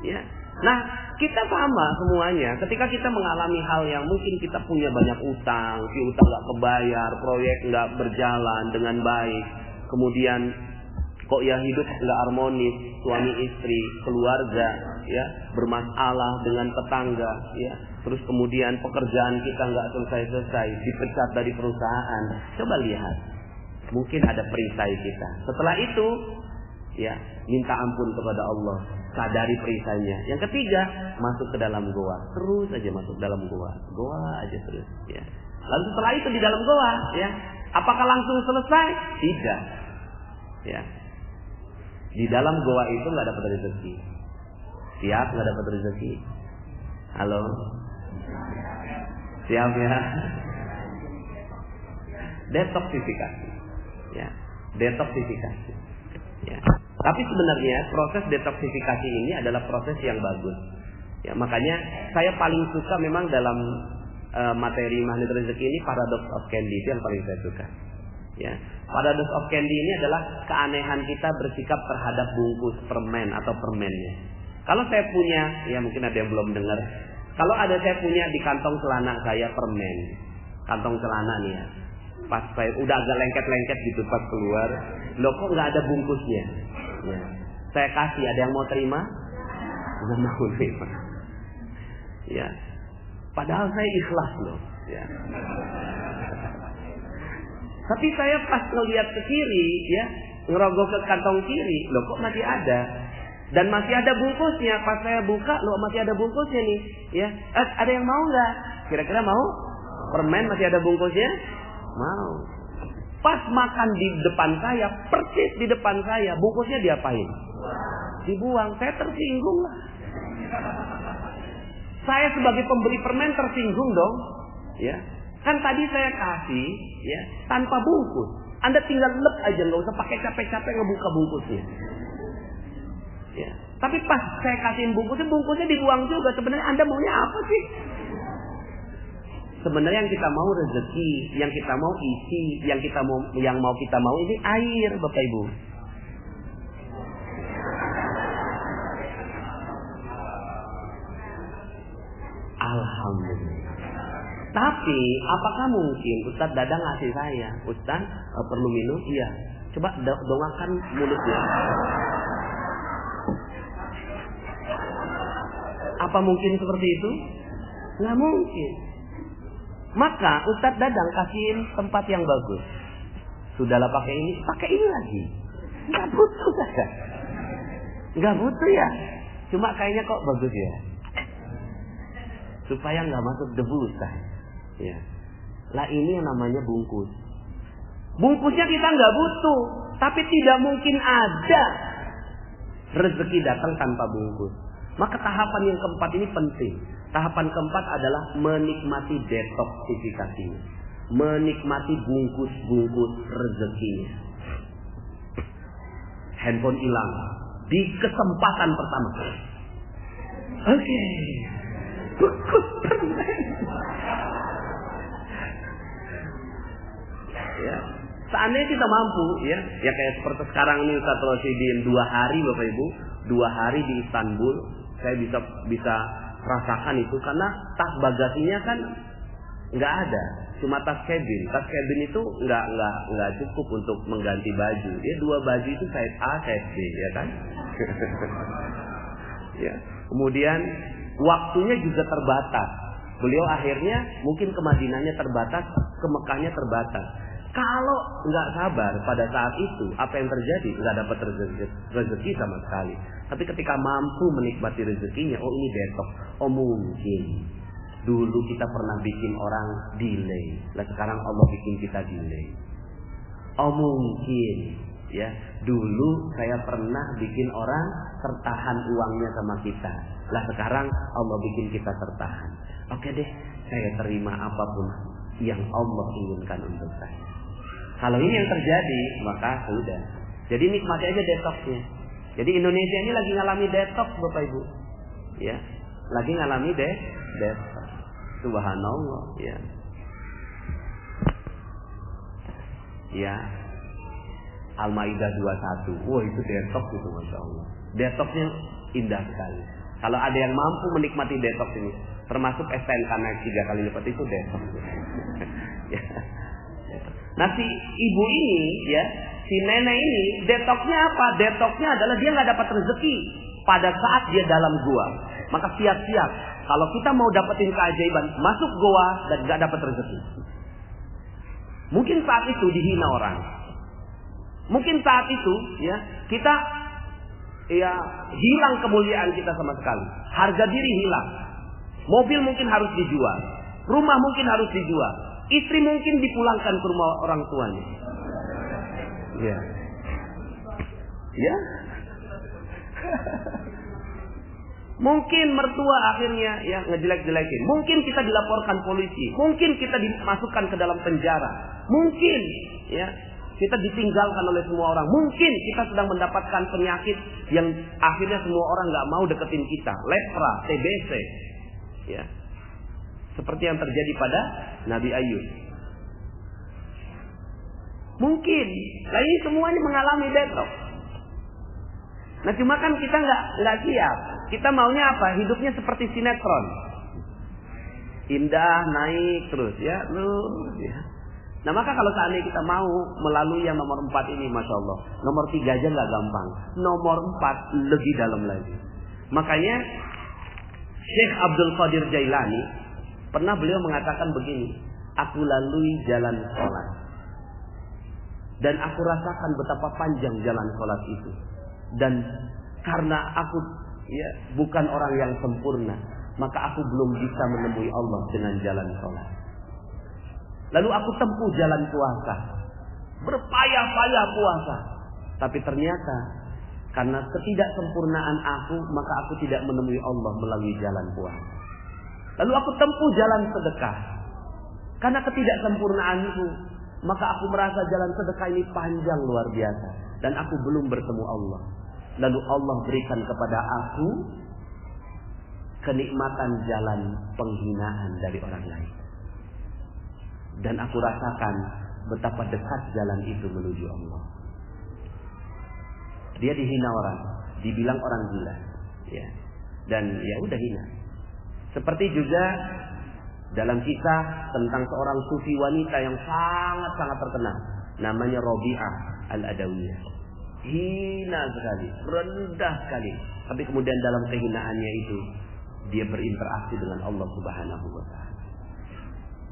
Ya. Nah, kita sama semuanya. Ketika kita mengalami hal yang mungkin kita punya banyak utang, si utang nggak kebayar, proyek nggak berjalan dengan baik, kemudian kok ya hidup nggak harmonis, suami istri, keluarga, ya, bermasalah dengan tetangga, ya, terus kemudian pekerjaan kita nggak selesai-selesai, dipecat dari perusahaan. Coba lihat, mungkin ada perisai kita. Setelah itu, ya, minta ampun kepada Allah, sadari perisainya. Yang ketiga, masuk ke dalam goa, terus aja masuk dalam goa aja terus, ya. Lalu setelah itu di dalam goa, ya, apakah langsung selesai? Tidak, ya. Di dalam goa itu nggak dapat rezeki. Siap nggak dapat rezeki? Halo? Siap ya? Detoksifikasi. Ya, detoksifikasi. Ya. Tapi sebenarnya proses detoksifikasi ini adalah proses yang bagus. Ya, makanya saya paling suka memang dalam materi Magnet Rezeki ini Paradox of Candy, itu yang paling saya suka. Ya, Paradox of Candy ini adalah keanehan kita bersikap terhadap bungkus permen atau permennya. Kalau saya punya, ya mungkin ada yang belum dengar. Kalau ada saya punya di kantong celana saya permen, kantong celana nih ya. Pas saya udah agak lengket-lengket gitu pas keluar, loh kok nggak ada bungkusnya? Ya. Saya kasih, ada yang mau terima? Nggak mau terima. Ya, padahal saya ikhlas loh. Ya. Tapi saya pas ngelihat ke kiri, ya, ngerogoh ke kantong kiri, loh kok masih ada? Dan masih ada bungkusnya. Pas saya buka, loh masih ada bungkusnya nih, ya. Ada yang mau nggak? Kira-kira mau? Permen masih ada bungkusnya? Mau. Pas makan di depan saya, persis di depan saya, bungkusnya diapain? Dibuang. Saya tersinggung lah. Saya sebagai pemberi permen tersinggung dong, ya. Kan tadi saya kasih, ya, tanpa bungkus. Anda tinggal lep aja, nggak usah pakai capek-capek ngebuka bungkusnya. Ya. Tapi pas saya kasihin bungkusnya dibuang juga. Sebenarnya Anda maunya apa sih? Sebenarnya yang kita mau rezeki, yang kita mau isi, yang mau kita mau ini air, Bapak Ibu. Alhamdulillah. Tapi apakah mungkin Ustadz Dadang ngasih saya, Ustadz perlu minum? Iya. Coba dongakan mulutnya. Apa mungkin seperti itu? Nggak mungkin. Maka Ustadz Dadang kasihin tempat yang bagus. Sudahlah pakai ini lagi. Nggak butuh saja. Nggak butuh ya. Cuma kayaknya kok bagus ya. Supaya nggak masuk debu Ustaz. Ya. Lah ini yang namanya bungkus. Bungkusnya kita nggak butuh, tapi tidak mungkin ada rezeki datang tanpa bungkus. Maka tahapan yang keempat ini penting. Tahapan keempat adalah menikmati detoksifikasinya, menikmati bungkus-bungkus rezekinya. Handphone hilang di kesempatan pertama. Oke. Bungkus permen. Ya. Seandainya kita mampu, ya kayak seperti sekarang ini Ustaz Rosidin 2 hari Bapak Ibu, 2 hari di Istanbul, saya bisa rasakan itu karena tas bagasinya kan nggak ada, cuma tas cabin. Tas cabin itu nggak cukup untuk mengganti baju. Ya 2 baju itu size A, size B, ya kan? Ya. Kemudian waktunya juga terbatas. Beliau akhirnya mungkin ke Madinahnya terbatas, ke Mekahnya terbatas. Kalau nggak sabar pada saat itu, apa yang terjadi? Nggak dapat rezeki sama sekali. Tapi ketika mampu menikmati rezekinya, oh ini detox. Oh mungkin dulu kita pernah bikin orang delay, lah sekarang Allah bikin kita delay. Oh mungkin ya dulu saya pernah bikin orang tertahan uangnya sama kita, lah sekarang Allah bikin kita tertahan. Oke deh, saya terima apapun yang Allah inginkan untuk saya. Kalau ini yang terjadi, maka sudah. Jadi nikmati aja detoxnya. Jadi Indonesia ini lagi ngalami detox Bapak Ibu. Ya, lagi ngalami detox. Subhanallah, ya. Ya. Al-Maidah 21. Wah, itu detox itu Masya Allah. Detoxnya indah sekali. Kalau ada yang mampu menikmati detox ini, termasuk STNK naik 3 kali lipat itu detox. Ya. Nah si ibu ini ya, si nenek ini detoxnya apa? Detoxnya adalah dia nggak dapat rezeki pada saat dia dalam gua. Maka siap-siap kalau kita mau dapetin keajaiban, masuk gua dan nggak dapat rezeki. Mungkin saat itu dihina orang. Mungkin saat itu ya kita ya hilang kemuliaan kita sama sekali. Harga diri hilang. Mobil mungkin harus dijual. Rumah mungkin harus dijual. Istri mungkin dipulangkan ke rumah orang tuanya. Ya. Ya. Mungkin mertua akhirnya ya ngejelek-jelekin. Mungkin kita dilaporkan polisi. Mungkin kita dimasukkan ke dalam penjara. Mungkin ya kita ditinggalkan oleh semua orang. Mungkin kita sedang mendapatkan penyakit yang akhirnya semua orang nggak mau deketin kita. Lepra, TBC. Ya. Seperti yang terjadi pada Nabi Ayub. Mungkin, lah ini semuanya mengalami detox. Nah cuma kan kita nggak siap. Kita maunya apa? Hidupnya seperti sinetron. Indah, naik terus ya. Ya. Nah maka kalau seandainya kita mau melalui yang nomor 4 ini, Masya Allah. Nomor 3 aja nggak gampang. Nomor 4 lebih dalam lagi. Makanya Syekh Abdul Qadir Jailani pernah beliau mengatakan begini, aku lalui jalan sholat dan aku rasakan betapa panjang jalan sholat itu. Dan karena aku ya bukan orang yang sempurna, maka aku belum bisa menemui Allah dengan jalan sholat. Lalu aku tempuh jalan puasa, berpayah-payah puasa, tapi ternyata karena ketidaksempurnaan aku, maka aku tidak menemui Allah melalui jalan puasa. Lalu aku tempuh jalan sedekah. Karena ketidaksempurnaanku, maka aku merasa jalan sedekah ini panjang luar biasa. Dan aku belum bertemu Allah. Lalu Allah berikan kepada aku kenikmatan jalan penghinaan dari orang lain. Dan aku rasakan betapa dekat jalan itu menuju Allah. Dia dihina orang, dibilang orang gila. Ya. Dan ya udah hina. Seperti juga dalam kisah tentang seorang sufi wanita yang sangat-sangat terkenal. Namanya Robi'ah Al-Adawiyah. Hina sekali, rendah sekali. Tapi kemudian dalam kehinaannya itu, dia berinteraksi dengan Allah Subhanahu wa Ta'ala.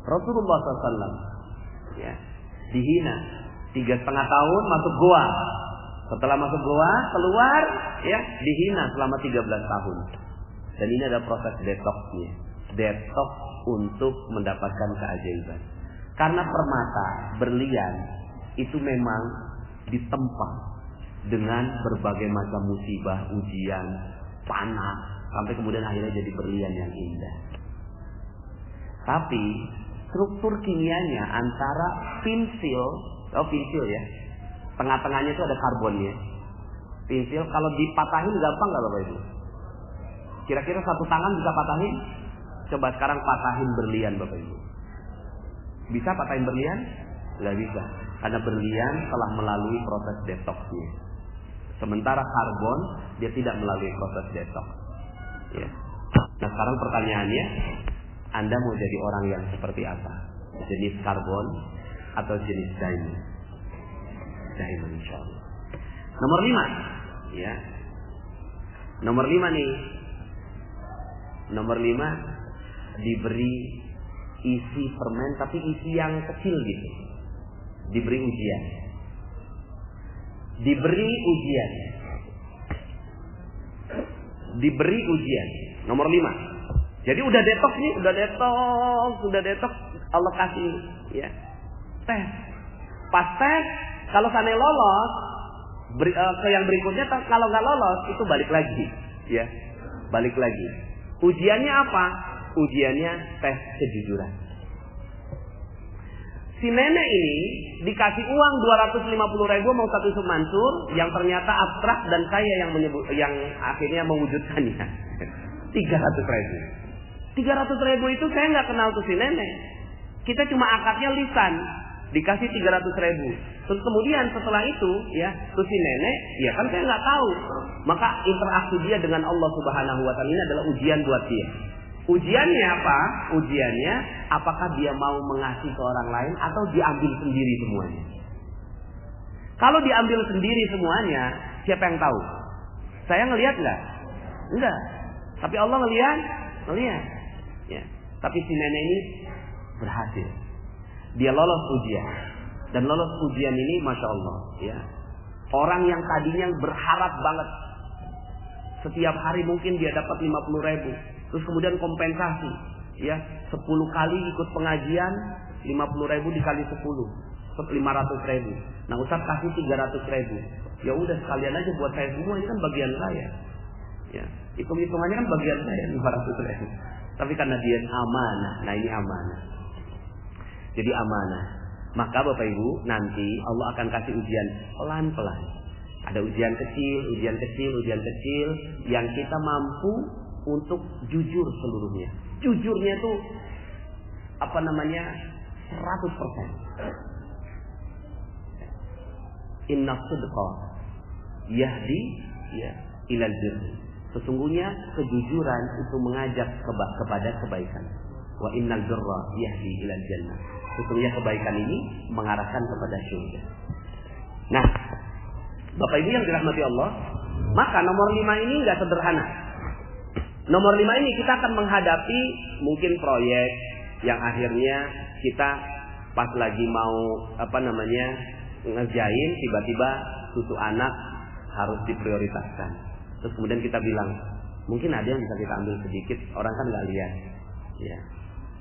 Rasulullah SAW ya, dihina 3,5 tahun masuk goa. Setelah masuk goa, keluar ya, dihina selama 13 tahun. Dan ini adalah proses detoxnya. Detox untuk mendapatkan keajaiban. Karena permata, berlian itu memang ditempa dengan berbagai macam musibah, ujian, panas, sampai kemudian akhirnya jadi berlian yang indah. Tapi struktur kimianya antara pensil ya, tengah-tengahnya itu ada karbonnya. Pensil kalau dipatahin gampang nggak Bapak Ibu? Kira-kira satu tangan bisa patahin? Coba sekarang patahin berlian Bapak Ibu. Bisa patahin berlian? Nggak bisa. Karena berlian telah melalui proses detoksnya. Sementara karbon dia tidak melalui proses detoks. Ya. Nah sekarang pertanyaannya, Anda mau jadi orang yang seperti apa? Jenis karbon atau jenis diamond? Diamond insyaallah. Nomor 5, ya. Nomor 5 nih. Nomor 5 diberi isi permen tapi isi yang kecil gitu. Diberi ujian. Diberi ujian. Nomor 5. Jadi udah detox nih, udah detox Allah kasih ya. Tes. Pas tes kalau sana lolos ke yang berikutnya, kalau nggak lolos itu balik lagi ya. Balik lagi. Ujiannya apa? Ujiannya tes kejujuran. Si nenek ini dikasih uang 250.000 mau satu Yusuf Mansur yang ternyata abstrak dan saya yang akhirnya mewujudkannya. 300.000 itu saya nggak kenal tuh si nenek. Kita cuma akadnya lisan, dikasih 300.000. Terus kemudian setelah itu ya tuh si nenek, ya kan saya nggak tahu. Maka interaksi dia dengan Allah Subhanahu Wa Taala ini adalah ujian buat dia. Ujiannya apa? Ujiannya apakah dia mau mengasihi ke orang lain atau diambil sendiri semuanya. Kalau diambil sendiri semuanya, siapa yang tahu? Saya ngelihat nggak? Enggak. Tapi Allah ngelihat. Ya. Tapi si nenek ini berhasil. Dia lolos ujian. Dan lolos ujian ini, masya Allah. Ya. Orang yang tadinya berharap banget, setiap hari mungkin dia dapat 50.000. Terus kemudian kompensasi, ya 10 kali ikut pengajian 50.000 dikali 10, 500.000. Nah Ustaz kasih 300.000. Ya udah sekalian aja buat saya semua, ini kan bagian saya. Ya hitungannya kan bagian saya 500.000. Tapi karena dia amanah, nah ini amanah. Jadi amanah. Maka Bapak Ibu nanti Allah akan kasih ujian pelan-pelan. Ada ujian kecil yang kita mampu untuk jujur seluruhnya. Jujurnya itu 100%. Inna sidqa yahdi ilal birr. Sesungguhnya kejujuran itu mengajak kepada kebaikan. Wa innal birra yahdi ilal jannah. Sesungguhnya kebaikan ini mengarahkan kepada surga. Nah, Bapak Ibu yang dirahmati Allah, maka nomor 5 ini enggak sederhana. Nomor 5 ini kita akan menghadapi mungkin proyek yang akhirnya kita pas lagi mau ngerjain, tiba-tiba susu anak harus diprioritaskan. Terus kemudian kita bilang mungkin ada yang bisa kita ambil sedikit, orang kan nggak lihat, ya.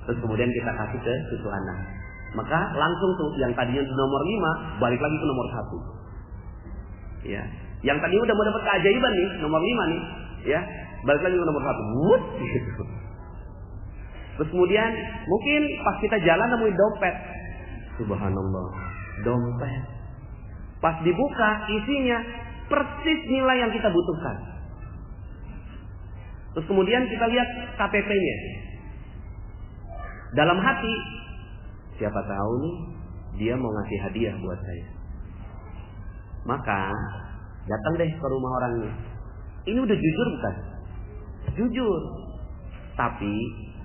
Terus kemudian kita kasih ke susu anak. Maka langsung tuh yang tadinya nomor 5 balik lagi ke nomor 1. Ya. Yang tadi udah mau dapat keajaiban nih, nomor 5 nih, ya. Balik lagi ke nomor 1. Gitu. Terus kemudian mungkin pas kita jalan nemuin dompet. Subhanallah, dompet. Pas dibuka isinya persis nilai yang kita butuhkan. Terus kemudian kita lihat KTP-nya. Dalam hati, siapa tahu nih dia mau ngasih hadiah buat saya. Maka datang deh ke rumah orangnya. Ini udah jujur bukan? Jujur, tapi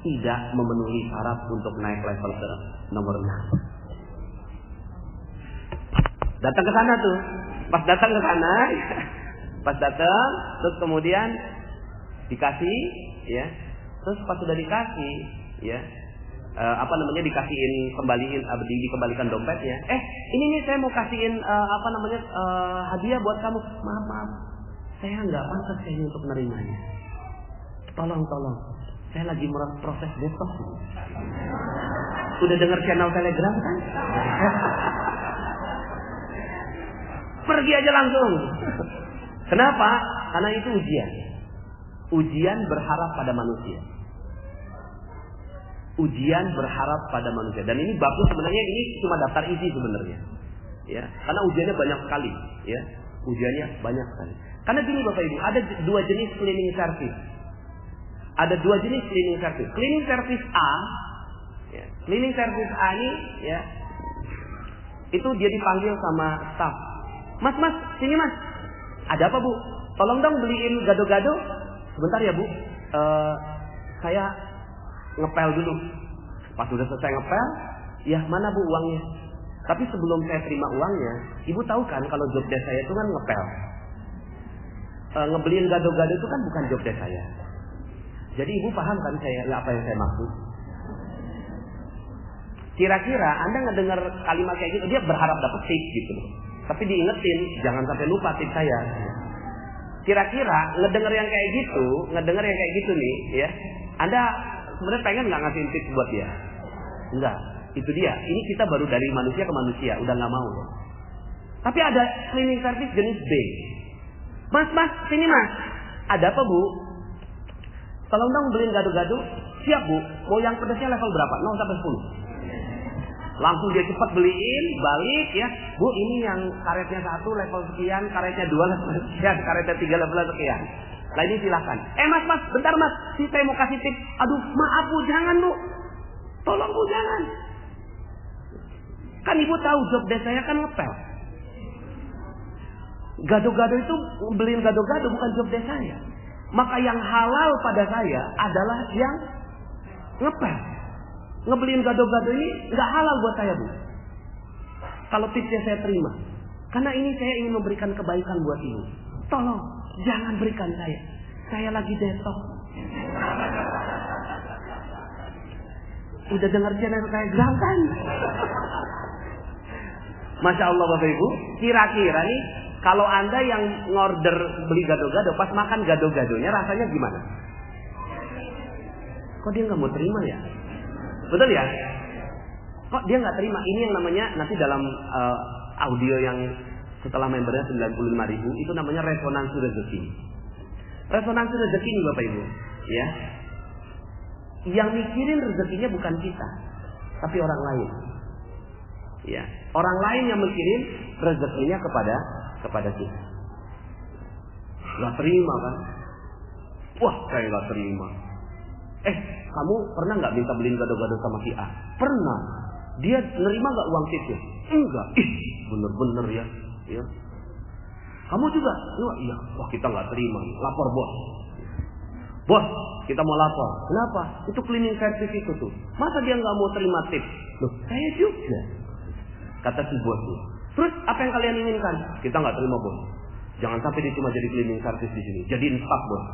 tidak memenuhi syarat untuk naik level ke nomor 6. Datang ke sana tuh, pas datang, terus kemudian dikasih, ya, terus pas sudah dikasih, ya, dikembalikan dompetnya. Ini nih saya mau kasihin hadiah buat kamu. Maaf, saya nggak pantas kayaknya untuk menerimanya. Tolong, saya lagi proses detox. Udah dengar channel Telegram kan? Pergi aja langsung. Kenapa? Karena itu ujian. Ujian berharap pada manusia. Ujian berharap pada manusia. Dan ini bagus sebenarnya, ini cuma daftar isi sebenarnya. Ya, karena ujiannya banyak sekali, ya. Ujiannya banyak sekali. Karena gini Bapak Ibu, ada dua jenis cleaning service. Ada dua jenis cleaning service. Cleaning service A, ya. Cleaning service A ini, ya, itu dia dipanggil sama staff. Mas, sini mas. Ada apa Bu? Tolong dong beliin gado-gado. Sebentar ya Bu. Saya ngepel dulu. Pas sudah selesai ngepel, ya mana Bu uangnya? Tapi sebelum saya terima uangnya, Ibu tahu kan kalau job desk saya itu kan ngepel. Ngebeliin gado-gado itu kan bukan job desk saya. Jadi Ibu paham kan apa yang saya maksud? Kira-kira Anda ngedengar kalimat kayak gitu, dia berharap dapat tips gitu loh. Tapi diingetin, jangan sampai lupa tips saya. Kira-kira ngedengar yang kayak gitu nih, ya. Anda sebenarnya pengen nggak ngasih tips buat dia? Enggak. Itu dia. Ini kita baru dari manusia ke manusia, udah nggak mau. Tapi ada cleaning service jenis B. Mas, sini mas. Ada apa Bu? Tolong dong beliin gado-gado. Siap Bu. Mau yang pedasnya level berapa? 0 sampai 10. Langsung dia cepat beliin, balik ya. Bu, ini yang karetnya 1 level sekian, karetnya 2 level sekian, karetnya 3 level sekian. Nah ini silahkan. Mas, bentar mas. Saya mau kasih tips. Aduh, maaf Bu, jangan Bu. Tolong Bu, jangan. Kan Ibu tahu job desk saya kan ngepel. Gado-gado itu, beliin gado-gado bukan job desk saya. Maka yang halal pada saya adalah yang ngepel. Ngebeliin gado-gado ini nggak halal buat saya Bu. Kalau tipsnya saya terima. Karena ini saya ingin memberikan kebaikan buat Ibu. Tolong, jangan berikan saya. Saya lagi detox. Udah dengar channel Telegram kan? Masya Allah Bapak Ibu. Kira-kira nih, kalau Anda yang ngorder beli gado-gado, pas makan gado-gadonya rasanya gimana? Kok dia nggak mau terima ya? Betul ya? Kok dia nggak terima? Ini yang namanya nanti dalam audio yang setelah membernya 95.000 itu namanya resonansi rezeki. Resonansi rezeki nih Bapak Ibu, ya. Yang mikirin rezekinya bukan kita, tapi orang lain. Ya, orang lain yang mikirin rezekinya kepada kita. Gak terima kan? Wah, saya gak terima. Kamu pernah nggak minta beliin gado-gado sama si A? Pernah. Dia nerima nggak uang tipsnya? Enggak. Bener-bener ya. Ya. Kamu juga? Iya. Wah kita nggak terima. Lapor bos. Bos, kita mau lapor. Kenapa? Itu cleaning service itu tuh. Masa dia nggak mau terima tips? Loh, saya juga. Kata si bos tuh. Terus apa yang kalian inginkan? Kita nggak terima bos. Jangan sampai dia cuma jadi cleaning service di sini. Jadiin staff bos.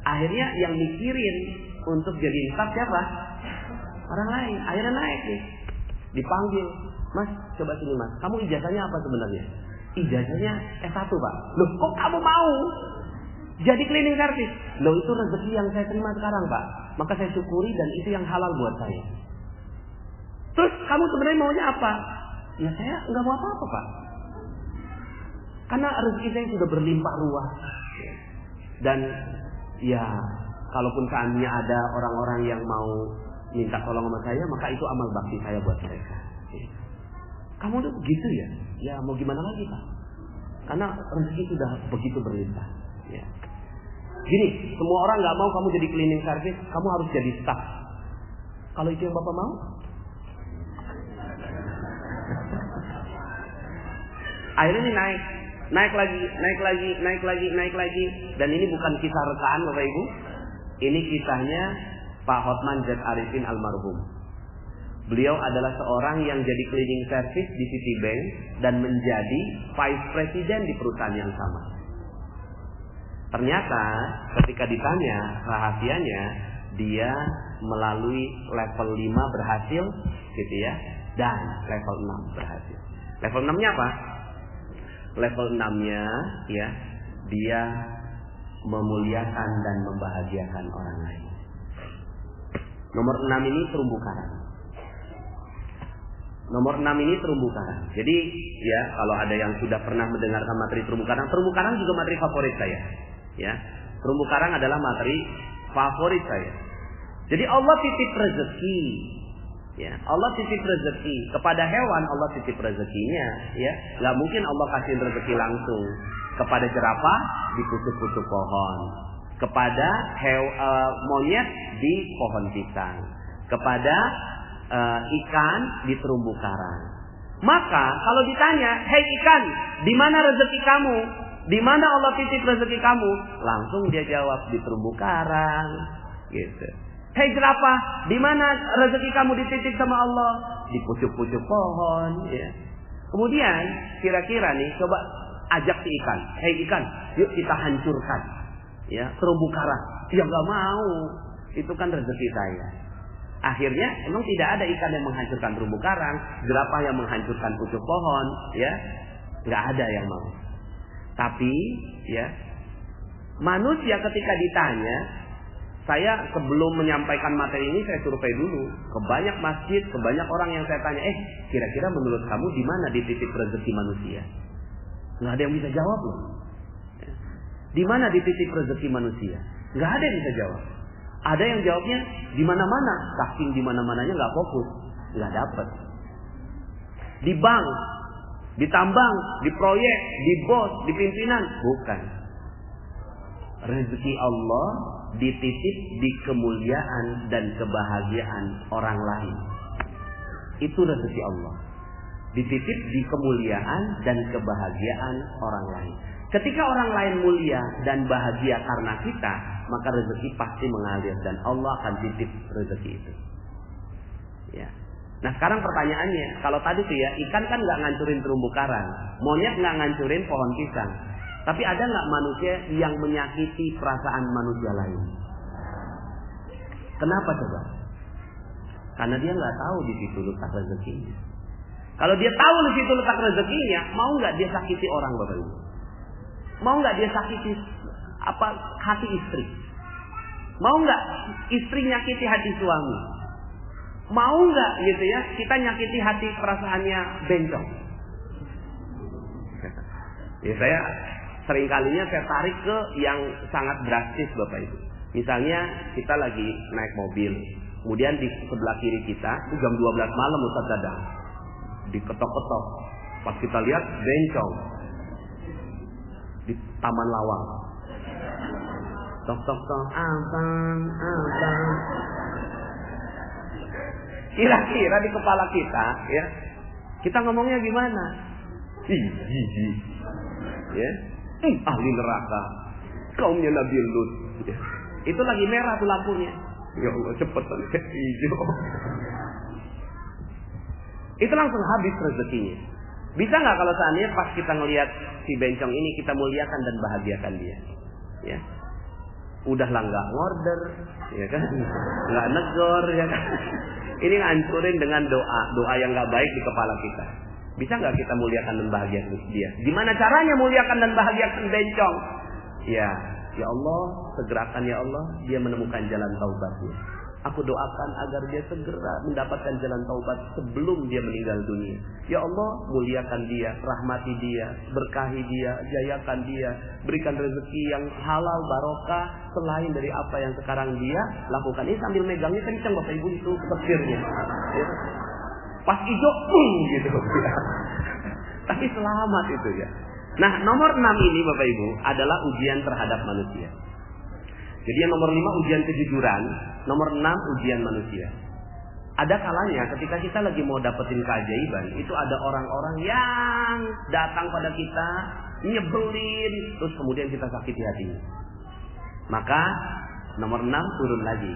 Akhirnya yang mikirin untuk jadi staff siapa? Orang lain. Akhirnya naik nih. Dipanggil. Mas, coba sini mas. Kamu ijazahnya apa sebenarnya? Ijazahnya S1 Pak. Loh kok kamu mau jadi cleaning service? Loh itu rezeki yang saya terima sekarang Pak. Maka saya syukuri dan itu yang halal buat saya. Terus kamu sebenarnya maunya apa? Ya saya nggak mau apa-apa Pak. Karena rezeki saya sudah berlimpah ruah. Dan ya kalaupun seandainya ada orang-orang yang mau minta tolong sama saya, maka itu amal bakti saya buat mereka. Kamu tuh begitu ya? Ya mau gimana lagi Pak? Karena rezeki sudah begitu berlimpah. Ya. Gini, semua orang nggak mau kamu jadi cleaning service, kamu harus jadi staff. Kalau itu yang Bapak mau? Akhirnya ini naik lagi. Dan ini bukan kisah rekaan Bapak Ibu. Ini kisahnya Pak Hotman Z. Arifin almarhum. Beliau adalah seorang yang jadi cleaning service di Citibank dan menjadi vice president di perusahaan yang sama. Ternyata ketika ditanya rahasianya, dia melalui level 5 berhasil gitu ya, dan level 6 berhasil. Level 6-nya apa? Level 6-nya ya, dia memuliakan dan membahagiakan orang lain. Nomor 6 ini terumbu karang. Nomor 6 ini terumbu karang. Jadi ya kalau ada yang sudah pernah mendengarkan materi terumbu karang juga materi favorit saya. Ya, terumbu karang adalah materi favorit saya. Jadi Allah titip rezeki. Ya, Allah titip rezeki kepada hewan, Allah titip rezekinya. Ya, nggak mungkin Allah kasih rezeki langsung kepada jerapah di pucuk-pucuk pohon, kepada monyet di pohon pisang, kepada ikan di terumbu karang. Maka kalau ditanya, hei ikan, di mana rezeki kamu? Di mana Allah titip rezeki kamu? Langsung dia jawab di terumbu karang, gitu. Hei jerapah, di mana rezeki kamu dititip sama Allah? Di pucuk-pucuk pohon. Ya. Kemudian kira-kira nih, coba ajak si ikan. Hei ikan, yuk kita hancurkan. Ya, terumbu karang. Ya nggak mau. Itu kan rezeki saya. Akhirnya emang tidak ada ikan yang menghancurkan terumbu karang, jerapah yang menghancurkan pucuk pohon, ya, nggak ada yang mau. Tapi, ya, manusia ketika ditanya, saya sebelum menyampaikan materi ini saya survei dulu ke banyak masjid, ke banyak orang yang saya tanya, kira-kira menurut kamu di mana dititip rezeki manusia? Nggak ada yang bisa jawab loh. Di mana dititip rezeki manusia? Nggak ada yang bisa jawab. Ada yang jawabnya di mana-mana, saking di mana-mananya nggak fokus, nggak dapet. Di bank, di tambang, di proyek, di bos, di pimpinan, bukan. Rezeki Allah dititip di kemuliaan dan kebahagiaan orang lain. Itu rezeki Allah. Dititip di kemuliaan dan kebahagiaan orang lain. Ketika orang lain mulia dan bahagia karena kita, maka rezeki pasti mengalir dan Allah akan titip rezeki itu. Ya. Nah sekarang pertanyaannya, kalau tadi tuh ya, ikan kan nggak ngancurin terumbu karang, monyet nggak ngancurin pohon pisang, tapi ada nggak manusia yang menyakiti perasaan manusia lain? Kenapa coba? Karena dia nggak tahu di situ letak rezekinya. Kalau dia tahu di situ letak rezekinya, mau nggak dia sakiti orang, Bapak Ibu? Mau nggak dia sakiti hati istri? Mau nggak istri nyakiti hati suami? Mau nggak gitu ya kita nyakiti hati perasaannya bencong? Ya saya sering kalinya saya tarik ke yang sangat drastis Bapak Ibu. Misalnya kita lagi naik mobil, kemudian di sebelah kiri kita itu jam 12 malam Ustaz Dadang, diketok-ketok. Pas kita lihat bencong di Taman Lawang. Tok, abang. Kira-kira di kepala kita, ya, kita ngomongnya gimana? Ya, ahli neraka, kaumnya Nabi Lut. Ya. Itu lagi merah tuh lampunya. Ya Allah, cepet hijau. Itu langsung habis rezekinya. Bisa nggak kalau seandainya pas kita ngelihat si bencong ini kita muliakan dan bahagiakan dia? Ya. Udahlah nggak ngorder, ya kan? Nggak negor, ya kan? Ini ngancurin dengan doa yang nggak baik di kepala kita. Bisa nggak kita muliakan dan bahagiakan dia? Gimana caranya muliakan dan bahagiakan bencong? Ya Allah, segerakan ya Allah dia menemukan jalan taubatnya. Aku doakan agar dia segera mendapatkan jalan taubat sebelum dia meninggal dunia. Ya Allah, muliakan dia, rahmati dia, berkahi dia, jayakan dia, berikan rezeki yang halal, barokah, selain dari apa yang sekarang dia lakukan. Ini sambil megangnya kencang Bapak Ibu itu petirnya. Ya. Pas hijau, gitu. Tapi selamat itu ya. Nah, nomor 6 ini Bapak Ibu adalah ujian terhadap manusia. Jadi yang nomor 5 ujian kejujuran, nomor 6 ujian manusia. Ada kalanya ketika kita lagi mau dapetin keajaiban, itu ada orang-orang yang datang pada kita, nyebelin, terus kemudian kita sakiti hatinya. Maka nomor 6 turun lagi,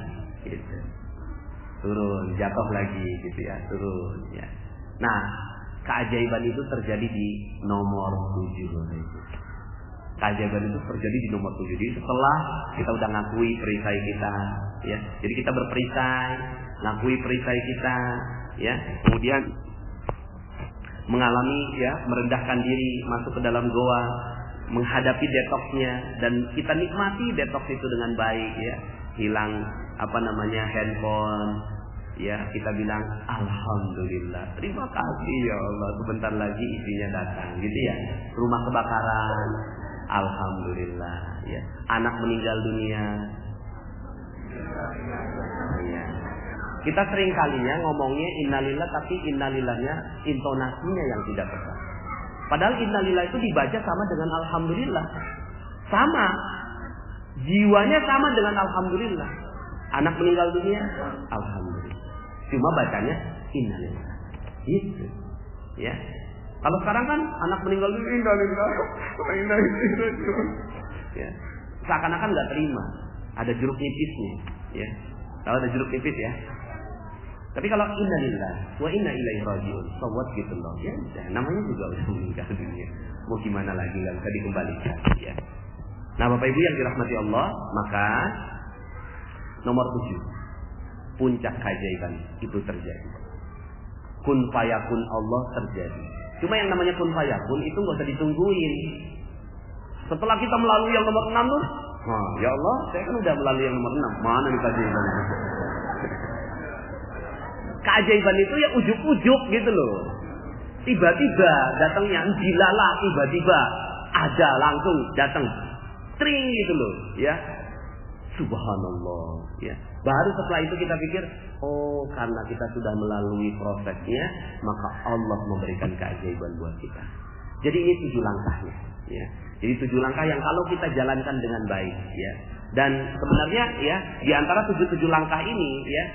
gitu. Turun, jatuh lagi, gitu ya, turun. Ya. Nah, keajaiban itu terjadi di nomor 7. Keajaiban itu terjadi di nomor 7. Jadi setelah kita udah ngakui perisai kita, ya, jadi kita berperisai, ngakui perisai kita, ya, kemudian mengalami, ya, merendahkan diri, masuk ke dalam goa, menghadapi detoksnya, dan kita nikmati detoks itu dengan baik, ya, hilang handphone, ya kita bilang alhamdulillah, terima kasih ya Allah, sebentar lagi istrinya datang, gitu ya. Rumah kebakaran, alhamdulillah, ya. Anak meninggal dunia, ya. Kita sering kalinya ngomongnya innalillah, tapi innalillahnya intonasinya yang tidak tepat. Padahal innalillah itu dibaca sama dengan alhamdulillah, sama, jiwanya sama dengan alhamdulillah. Anak meninggal dunia, alhamdulillah. Cuma bacanya innalillah. Gitu. Ya. Kalau sekarang kan anak meninggal dunia, innalillah. Ya. Seakan-akan enggak terima. Ada jeruk nipisnya, ya. Tahu ada jeruk nipis ya? Tapi kalau innalillah wa inna ilaihi raji'un, sawat gitu loh. Ya, namanya juga udah meninggal dunia. Mau gimana lagi, enggak bisa dikembalikan, ya. Nah, Bapak Ibu yang dirahmati Allah, maka nomor 7, puncak keajaiban itu terjadi. Kun fayakun Allah terjadi. Cuma yang namanya kun fayakun itu nggak usah ditungguin. Setelah kita melalui yang nomor 6 tuh, ya Allah, saya kan udah melalui yang nomor 6. Mana nih keajaiban? Keajaiban itu ya ujuk-ujuk gitu loh. Tiba-tiba datangnya, jilalah tiba-tiba ada langsung datang, tring gitu loh, ya. Subhanallah, ya. Baru setelah itu kita pikir, oh karena kita sudah melalui prosesnya, maka Allah memberikan keajaiban buat kita. Jadi ini 7 langkahnya, ya. Jadi 7 langkah yang kalau kita jalankan dengan baik, ya. Dan sebenarnya ya di antara 7 langkah ini, ya,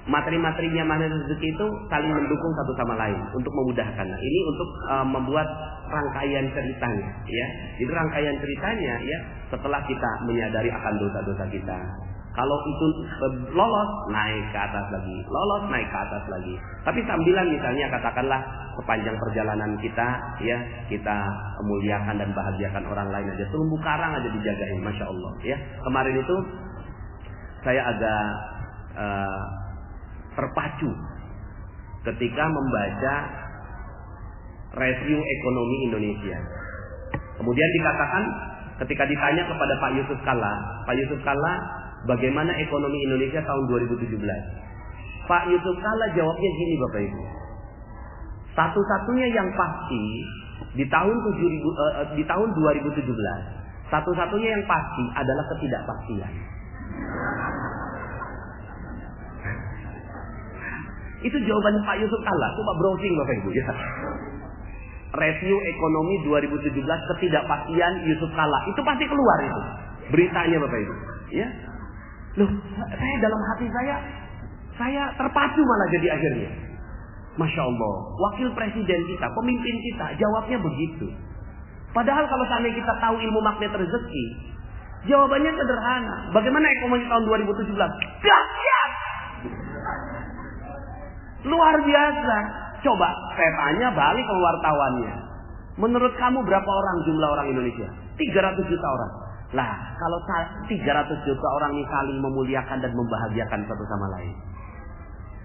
materi-materinya magnet rezeki itu saling mendukung satu sama lain untuk memudahkan. Nah, ini untuk membuat rangkaian ceritanya, ya. Jadi rangkaian ceritanya, ya, setelah kita menyadari akan dosa-dosa kita. Kalau itu lolos, naik ke atas lagi, lolos, naik ke atas lagi. Tapi sambilan misalnya katakanlah sepanjang perjalanan kita, ya, kita muliakan dan bahagiakan orang lain aja. Terumbu karang aja dijagain, masya Allah, ya. Kemarin itu saya agak terpacu ketika membaca review ekonomi Indonesia. Kemudian dikatakan ketika ditanya kepada Pak Yusuf Kalla, bagaimana ekonomi Indonesia tahun 2017? Pak Yusuf Kalla jawabnya gini, Bapak Ibu. Satu-satunya yang pasti di tahun 2017, satu-satunya yang pasti adalah ketidakpastian. Itu jawabannya Pak Yusuf Kalla. Coba browsing Bapak Ibu, ya. Review ekonomi 2017 ketidakpastian Yusuf Kalla. Itu pasti keluar itu beritanya Bapak Ibu, ya. Loh, saya dalam hati saya terpacu malah jadi akhirnya. Masya Allah, wakil presiden kita, pemimpin kita jawabnya begitu. Padahal kalau seandainya kita tahu ilmu magnet rezeki, jawabannya sederhana. Bagaimana ekonomi tahun 2017? Dahsyat. Luar biasa. Coba saya tanya balik ke wartawannya. Menurut kamu berapa orang jumlah orang Indonesia? 300 juta orang. Lah, kalau 300 juta orang ini saling memuliakan dan membahagiakan satu sama lain.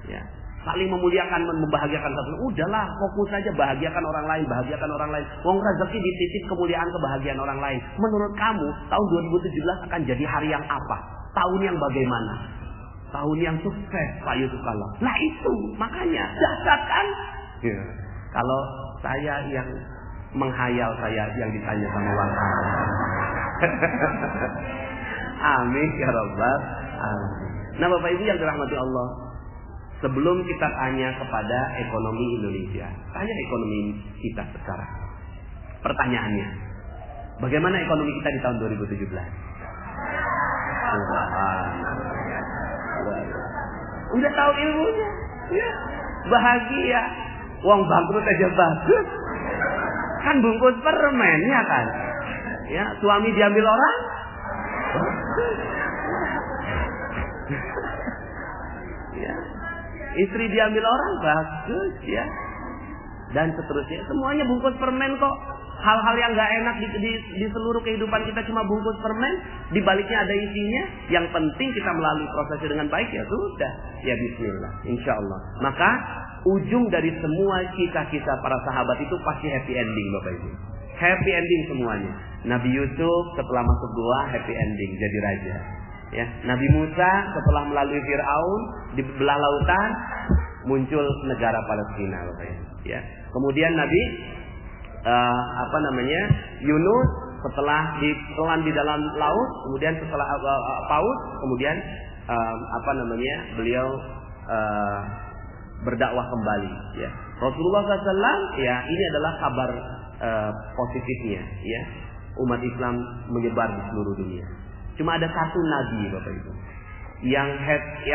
Ya, saling memuliakan dan membahagiakan satu. Udahlah, fokus saja bahagiakan orang lain, bahagiakan orang lain. Wong rezeki dititip kemuliaan kebahagiaan orang lain. Menurut kamu tahun 2017 akan jadi hari yang apa? Tahun yang bagaimana? Tahun yang sukses, Pak Yusuf Kalla. Nah itu, makanya dahsyat kan? Ya. Kalau saya yang menghayal, saya yang ditanya sama wartawan. Amin ya Rabbal alamin. Nah Bapak Ibu yang dirahmati Allah, sebelum kita tanya kepada ekonomi Indonesia, tanya ekonomi kita sekarang. Pertanyaannya, bagaimana ekonomi kita di tahun 2017? Udah tahu ilmunya, ya. Bahagia. Uang bangkrut aja bagus. Kan bungkus permennya kan. Ya, suami diambil orang. Ya. Istri diambil orang bagus, ya. Dan seterusnya, semuanya bungkus permen kok. Hal-hal yang gak enak di seluruh kehidupan kita cuma bungkus permen, di baliknya ada isinya. Yang penting kita melalui prosesnya dengan baik, ya sudah. Ya bismillah, insya Allah. Maka ujung dari semua kisah-kisah para sahabat itu pasti happy ending Bapak Ibu. Happy ending semuanya. Nabi Yusuf setelah masuk gua happy ending jadi raja. Ya, Nabi Musa setelah melalui Fir'aun di belah lautan muncul negara Palestina, ya. Kemudian Nabi Yunus setelah ditelan di dalam laut, kemudian setelah paus, kemudian beliau berdakwah kembali, ya. Rasulullah SAW, ya, ini adalah kabar positifnya, ya. Umat Islam menyebar di seluruh dunia. Cuma ada satu nabi, Bapak Ibu, yang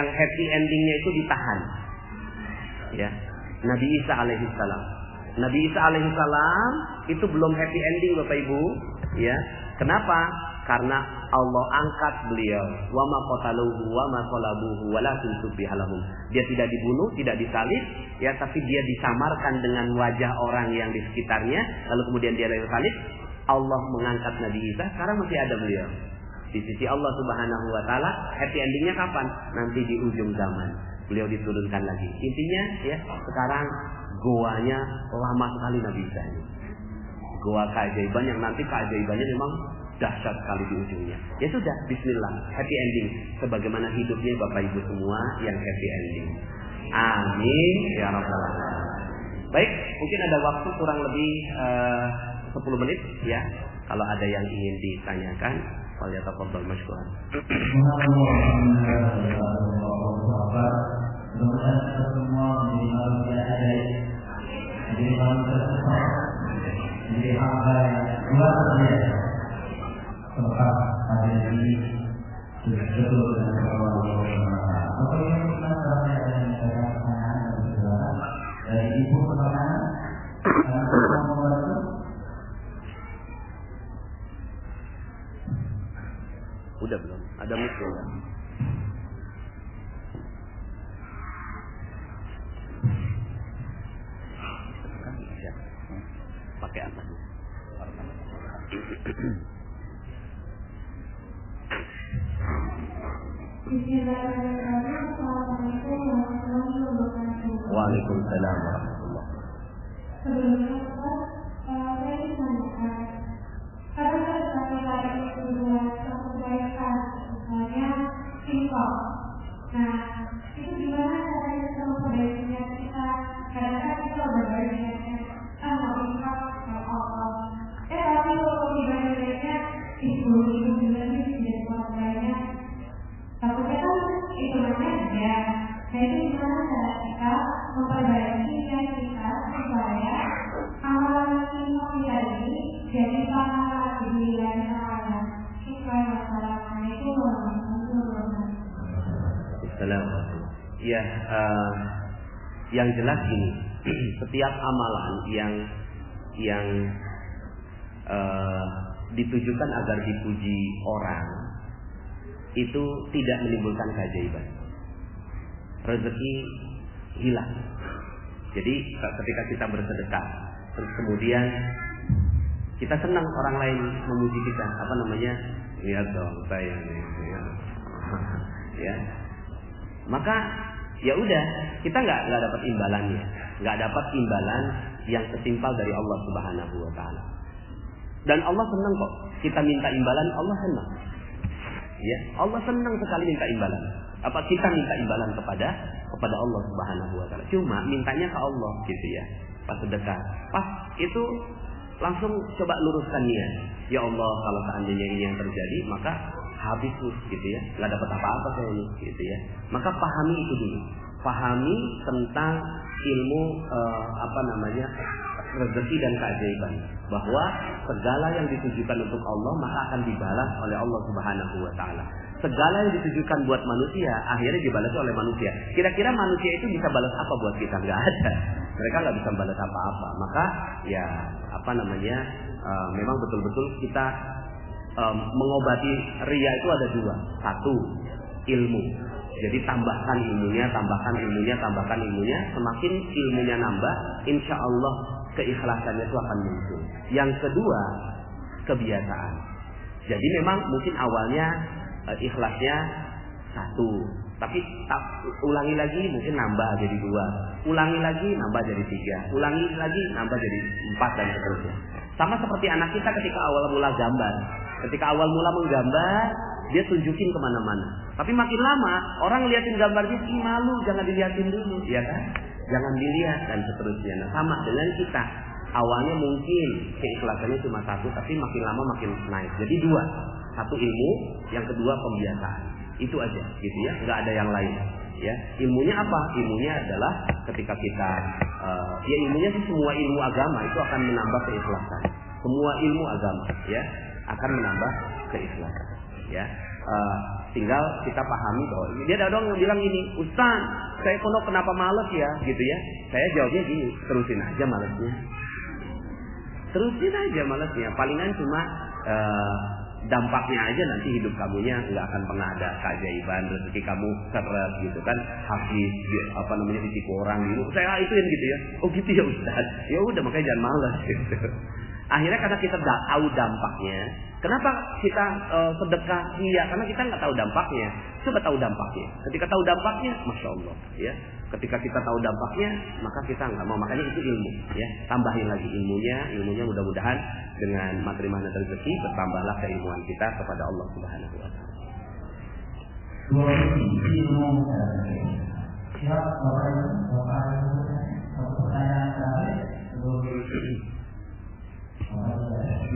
happy endingnya itu ditahan, ya. Nabi Isa alaihissalam. Nabi Isa alaihissalam itu belum happy ending, Bapak Ibu, ya. Kenapa? Karena Allah angkat beliau. Wa ma qataluhu wa ma salabuhu walakin subbiha lahum. Dia tidak dibunuh, tidak disalib, ya, tapi dia disamarkan dengan wajah orang yang di sekitarnya, lalu kemudian dia disalib. Allah mengangkat Nabi Isa, sekarang masih ada beliau di sisi Allah Subhanahu wa taala. Happy endingnya kapan? Nanti di ujung zaman beliau diturunkan lagi. Intinya, ya, sekarang goanya lama sekali Nabi Isa ini. Goa keajaiban yang nanti keajaibannya memang dahsyat sekali di ujungnya. Ya sudah, bismillah, happy ending sebagaimana hidupnya Bapak Ibu semua yang happy ending. Amin ya rabbal alamin. Baik, mungkin ada waktu kurang lebih 10 menit, ya. Kalau ada yang ingin ditanyakan, falyatafaddal masykuran. Jadi hamba yang luar biasa tempat ada ini betul dengan Allah. Apa yang kita sampaikan dari pertanyaan dan saudara dari ibu pertanyaan dan membantu. Udah belum? Ada mikro ya? Pakai apa? Waalaikumsalam warahmatullahi wabarakatuh. Sebelumnya, saya ditanyakan, pada saat laki-laki itu membuat suatu kebaikan, misalnya singkong. Nah, itu gimana caranya kita memperbaikinya? Kadang-kadang kita berbaikinya, mau infak, mau Allah. Tapi kalau dibandingnya, ibu-ibu juga sih jadi keluarganya. Takutnya kan itu namanya ya. Nah, itu gimana cara kita memperbaiki niat kita supaya amalan singkong tadi jadi pahala di bulan Ramadan. Supaya masalahnya itu Assalamualaikum. Ya, yang jelas ini, setiap amalan yang ditujukan agar dipuji orang itu tidak menimbulkan keajaiban. Rezeki hilang. Jadi ketika kita bersedekah, terus kemudian kita senang orang lain memuji kita, lihat dong saya ini, ya. Maka ya udah, kita nggak dapat imbalannya, nggak dapat imbalan yang setimpal dari Allah Subhanahu wa taala. Dan Allah senang kok kita minta imbalan, Allah senang. Ya, Allah senang sekali minta imbalan. Apa kita minta imbalan kepada Allah Subhanahu wa taala. Cuma mintanya ke Allah gitu ya. Pas sedekah, pas itu langsung coba luruskan niat. Ya Allah, kalau seandainya ini yang terjadi, maka habis gitu ya. Enggak dapat apa-apa saya ini gitu ya. Maka pahami itu dulu. Pahami tentang ilmu rezeki dan keajaiban, bahwa segala yang ditujukan untuk Allah maka akan dibalas oleh Allah Subhanahu wa taala. Segala yang ditujukan buat manusia akhirnya dibalas oleh manusia. Kira-kira manusia itu bisa balas apa buat kita? Enggak ada. Mereka enggak bisa balas apa-apa. Maka ya memang betul-betul kita mengobati ria itu ada dua. Satu, ilmu. Jadi tambahkan ilmunya. Semakin ilmunya nambah, insya Allah keikhlasannya itu akan muncul. Yang kedua, kebiasaan. Jadi memang mungkin awalnya ikhlasnya 1, tapi ulangi lagi mungkin nambah jadi 2, ulangi lagi nambah jadi 3, ulangi lagi nambah jadi 4 dan seterusnya. Sama seperti anak kita ketika awal mula gambar. Ketika awal mula menggambar, dia tunjukin kemana-mana. Tapi makin lama orang liatin gambarnya, ih malu, jangan diliatin dulu, ya kan? Jangan dilihat dan seterusnya. Nah sama dengan kita. Awalnya mungkin keikhlasannya cuma satu, tapi makin lama makin naik. Jadi dua, satu ilmu, yang kedua pembiasaan. Itu aja, gitu ya. Nggak ada yang lain. Ya, ilmunya apa? Ilmunya adalah ketika kita, ya ilmunya sih semua ilmu agama itu akan menambah keikhlasan. Semua ilmu agama, ya, akan menambah keikhlasan. Ya, tinggal kita pahami bahwa dia ada orang yang bilang gini, Ustaz, saya kenapa males ya, gitu ya. Saya jawabnya gini, terusin aja malesnya. Terusin aja malesnya. Palingan cuma dampaknya aja nanti hidup kamunya nggak akan pernah ada keajaiban, rezeki kamu seret gitu kan, habis ditipu orang gitu. Saya itu yang gitu ya. Oh gitu ya Ustaz. Ya udah makanya jangan malas gitu. Akhirnya karena kita nggak tahu dampaknya, kenapa kita sedekah? Iya, karena kita nggak tahu dampaknya. Coba tahu dampaknya. Ketika tahu dampaknya, masya Allah, ya. Ketika kita tahu dampaknya, maka kita nggak mau. Makanya itu ilmu, ya. Tambahin lagi ilmunya mudah-mudahan dengan materi mana rezeki bertambahlah keilmuan kita kepada Allah Subhanahu Wa Taala.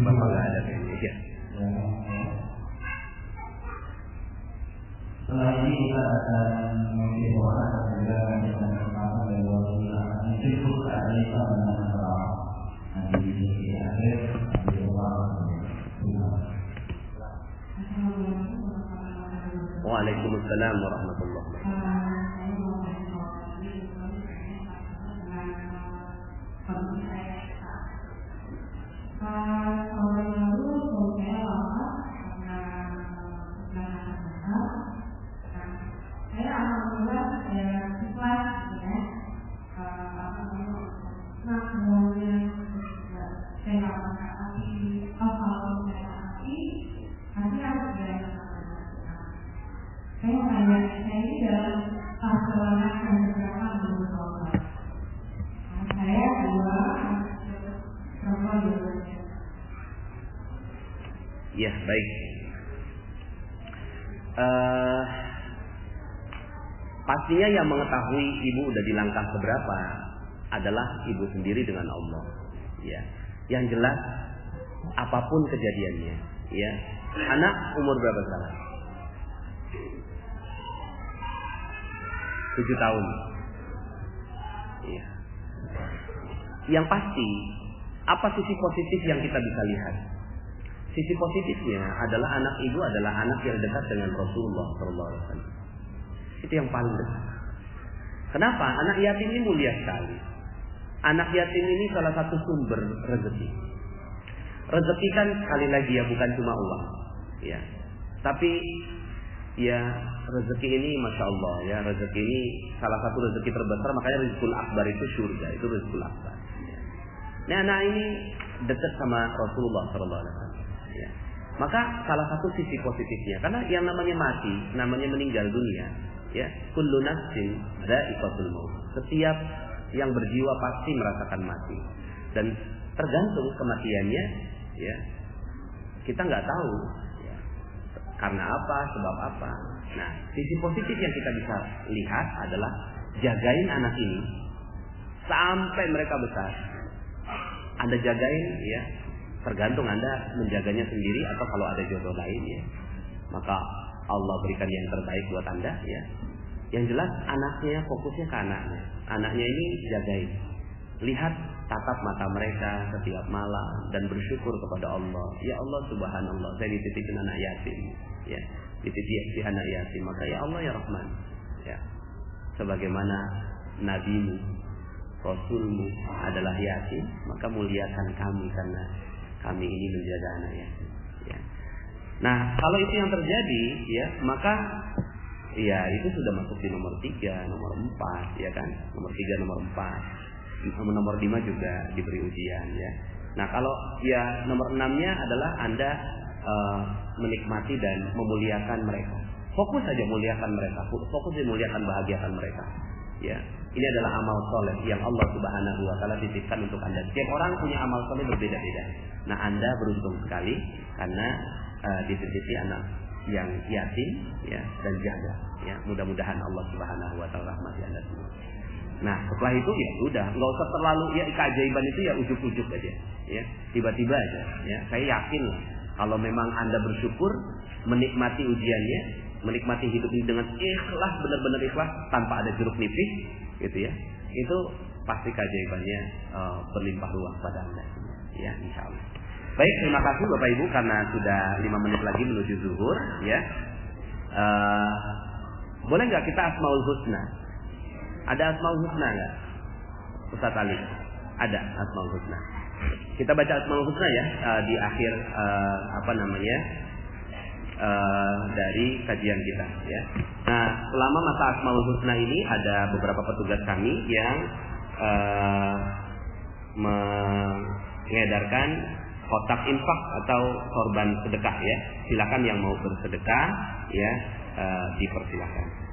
Bapak nggak ada kayaknya ya. Setelah ini kita akan mengimbauan dan juga menjelaskan pertama dari Allah itu juga kita mengenal nanti di akhir di awal. Waalaikumsalam warahmatullahi wabarakatuh. Ya, baik. Pastinya yang mengetahui ibu udah di langkah keberapa adalah ibu sendiri dengan Allah. Ya. Yang jelas apapun kejadiannya, ya. Anak umur berapa sekarang? 7 tahun. Ya. Yang pasti, apa sisi positif yang kita bisa lihat? Sisi positifnya adalah anak ibu adalah anak yang dekat dengan Rasulullah SAW. Itu yang paling dekat. Kenapa? Anak yatim ini mulia sekali. Anak yatim ini salah satu sumber rezeki. Rezeki kan sekali lagi ya bukan cuma uang, ya. Tapi ya rezeki ini masya Allah ya, rezeki ini salah satu rezeki terbesar, makanya rizqul akbar itu surga, itu rizqul akbar. Ya. Nah anak ini dekat sama Rasulullah SAW. Ya. Maka salah satu sisi positifnya, karena yang namanya mati, namanya meninggal dunia, ya, kullu nafsin dha'iqatul maut. Setiap yang berjiwa pasti merasakan mati, dan tergantung kematiannya, ya, kita nggak tahu, ya, karena apa, sebab apa. Nah, sisi positif yang kita bisa lihat adalah jagain anak ini sampai mereka besar. Anda jagain, ya. Tergantung Anda menjaganya sendiri atau kalau ada jodoh lain, ya, maka Allah berikan yang terbaik buat Anda, ya. Yang jelas anaknya, fokusnya ke anaknya. Anaknya ini jagain. Lihat tatap mata mereka setiap malam dan bersyukur kepada Allah. Ya Allah subhanallah, saya dititipin anak yatim, ya. Dititipin anak yatim, maka ya Allah ya Rahman, ya. Sebagaimana nabimu, Rasulmu adalah yatim, maka muliakan kami karena kami ini menjaga anak yatim, ya. Nah, kalau itu yang terjadi, ya, maka ya itu sudah masuk di nomor 3, nomor 4, ya kan? Nomor 3, nomor 4, nomor 5 juga diberi ujian, ya. Nah, kalau ya nomor 6-nya adalah Anda menikmati dan memuliakan mereka. Fokus saja muliakan mereka, fokus saja muliakan, bahagiakan mereka, ya. Ini adalah amal soleh yang Allah Subhanahu Wa Taala titipkan untuk Anda. Setiap orang punya amal soleh berbeda-beda. Nah, Anda beruntung sekali karena dititipi anak yang yatim ya dan janda ya. Mudah-mudahan Allah Subhanahu wa taala rahmati Anda semua. Nah, setelah itu ya udah, enggak usah terlalu ya, keajaiban itu ya ujuk-ujuk aja ya. Tiba-tiba aja ya. Saya yakin lah kalau memang Anda bersyukur menikmati ujiannya, menikmati hidup ini dengan ikhlas, benar-benar ikhlas tanpa ada jeruk nipis gitu ya. Itu pasti keajaibannya berlimpah ruah pada Anda ya, insyaallah. Baik, terima kasih Bapak Ibu karena sudah 5 menit lagi menuju zuhur ya. Boleh nggak kita Asmaul Husna? Ada Asmaul Husna nggak? Ustaz Ali? Ada Asmaul Husna. Kita baca Asmaul Husna ya di akhir dari kajian kita ya. Nah, selama masa Asmaul Husna ini ada beberapa petugas kami yang mengedarkan kotak infak atau korban sedekah ya. Silakan yang mau bersedekah ya, dipersilakan.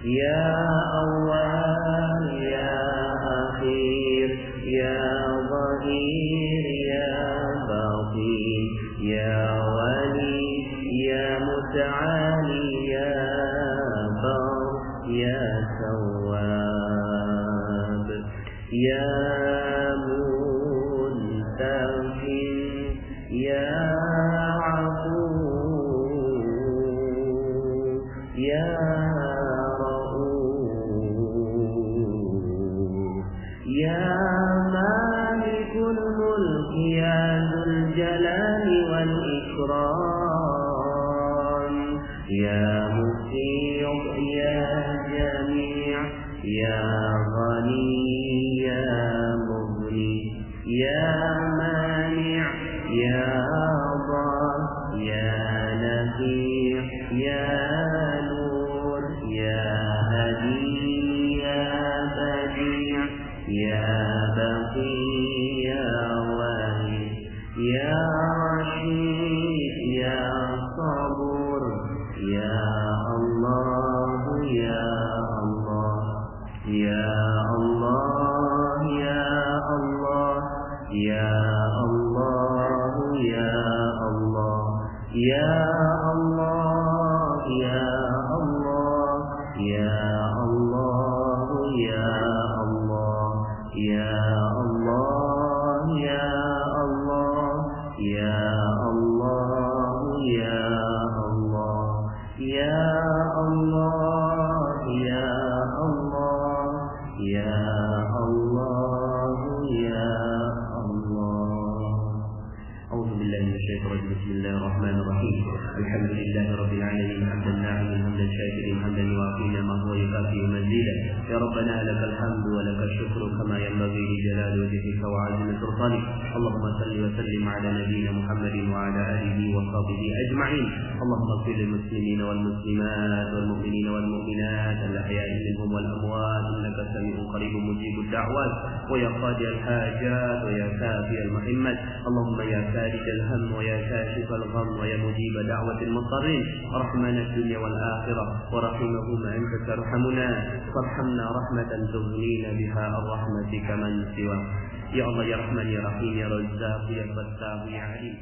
يا أول يا أخير يا منتقم يا عفو يا رؤوف يا مالك الملك يا ذو الجلال والإكرام يا مطيع يا جميع يا غني يا مغني يا مانع يا ضار يا نفيع يا نور يا هدي يا بديع يا بقي يا ولي يا رشيد يا صبور يا الله يا الله يا الله يا الله يا الله يا الله يا الله يا الله يا الله يا الله يا الله يا الله يا الله يا الله يا الله يا الله يا الله يا الله. أعوذ بالله من الشيطان الرجيم. بسم الله الرحمن الرحيم. الحمد لله رب العالمين حمدا ناعما حمدا شاكرا حمدا يوافي نعمه ويكافئ مزيدا. يا ربنا لك الحمد ولك الشكر كما ينبغي لجلال وجهك وعظيم سلطانك. اللهم صل وسلم على نبينا محمد وعلى آله وصحبه أجمعين. اللهم اغفر للمسلمين والمسلمات والمؤمنين والمؤمنات الأحياء منهم والأموات إنك سميع قريب مجيب الدعوات ويا قاضي الحاجات ويا كافي المحمد. اللهم يا فارج الهم ويا كاشف الغم ويا مجيب دعوة المضطرين رحمنا الدنيا والآخرة ورحمهما أنت ترحمنا فارحمنا رحمة تغنينا بها عن رحمتك من سواك. يا الله يا رحمن يا رحيم يا رزاق يا فتاح يا عليم.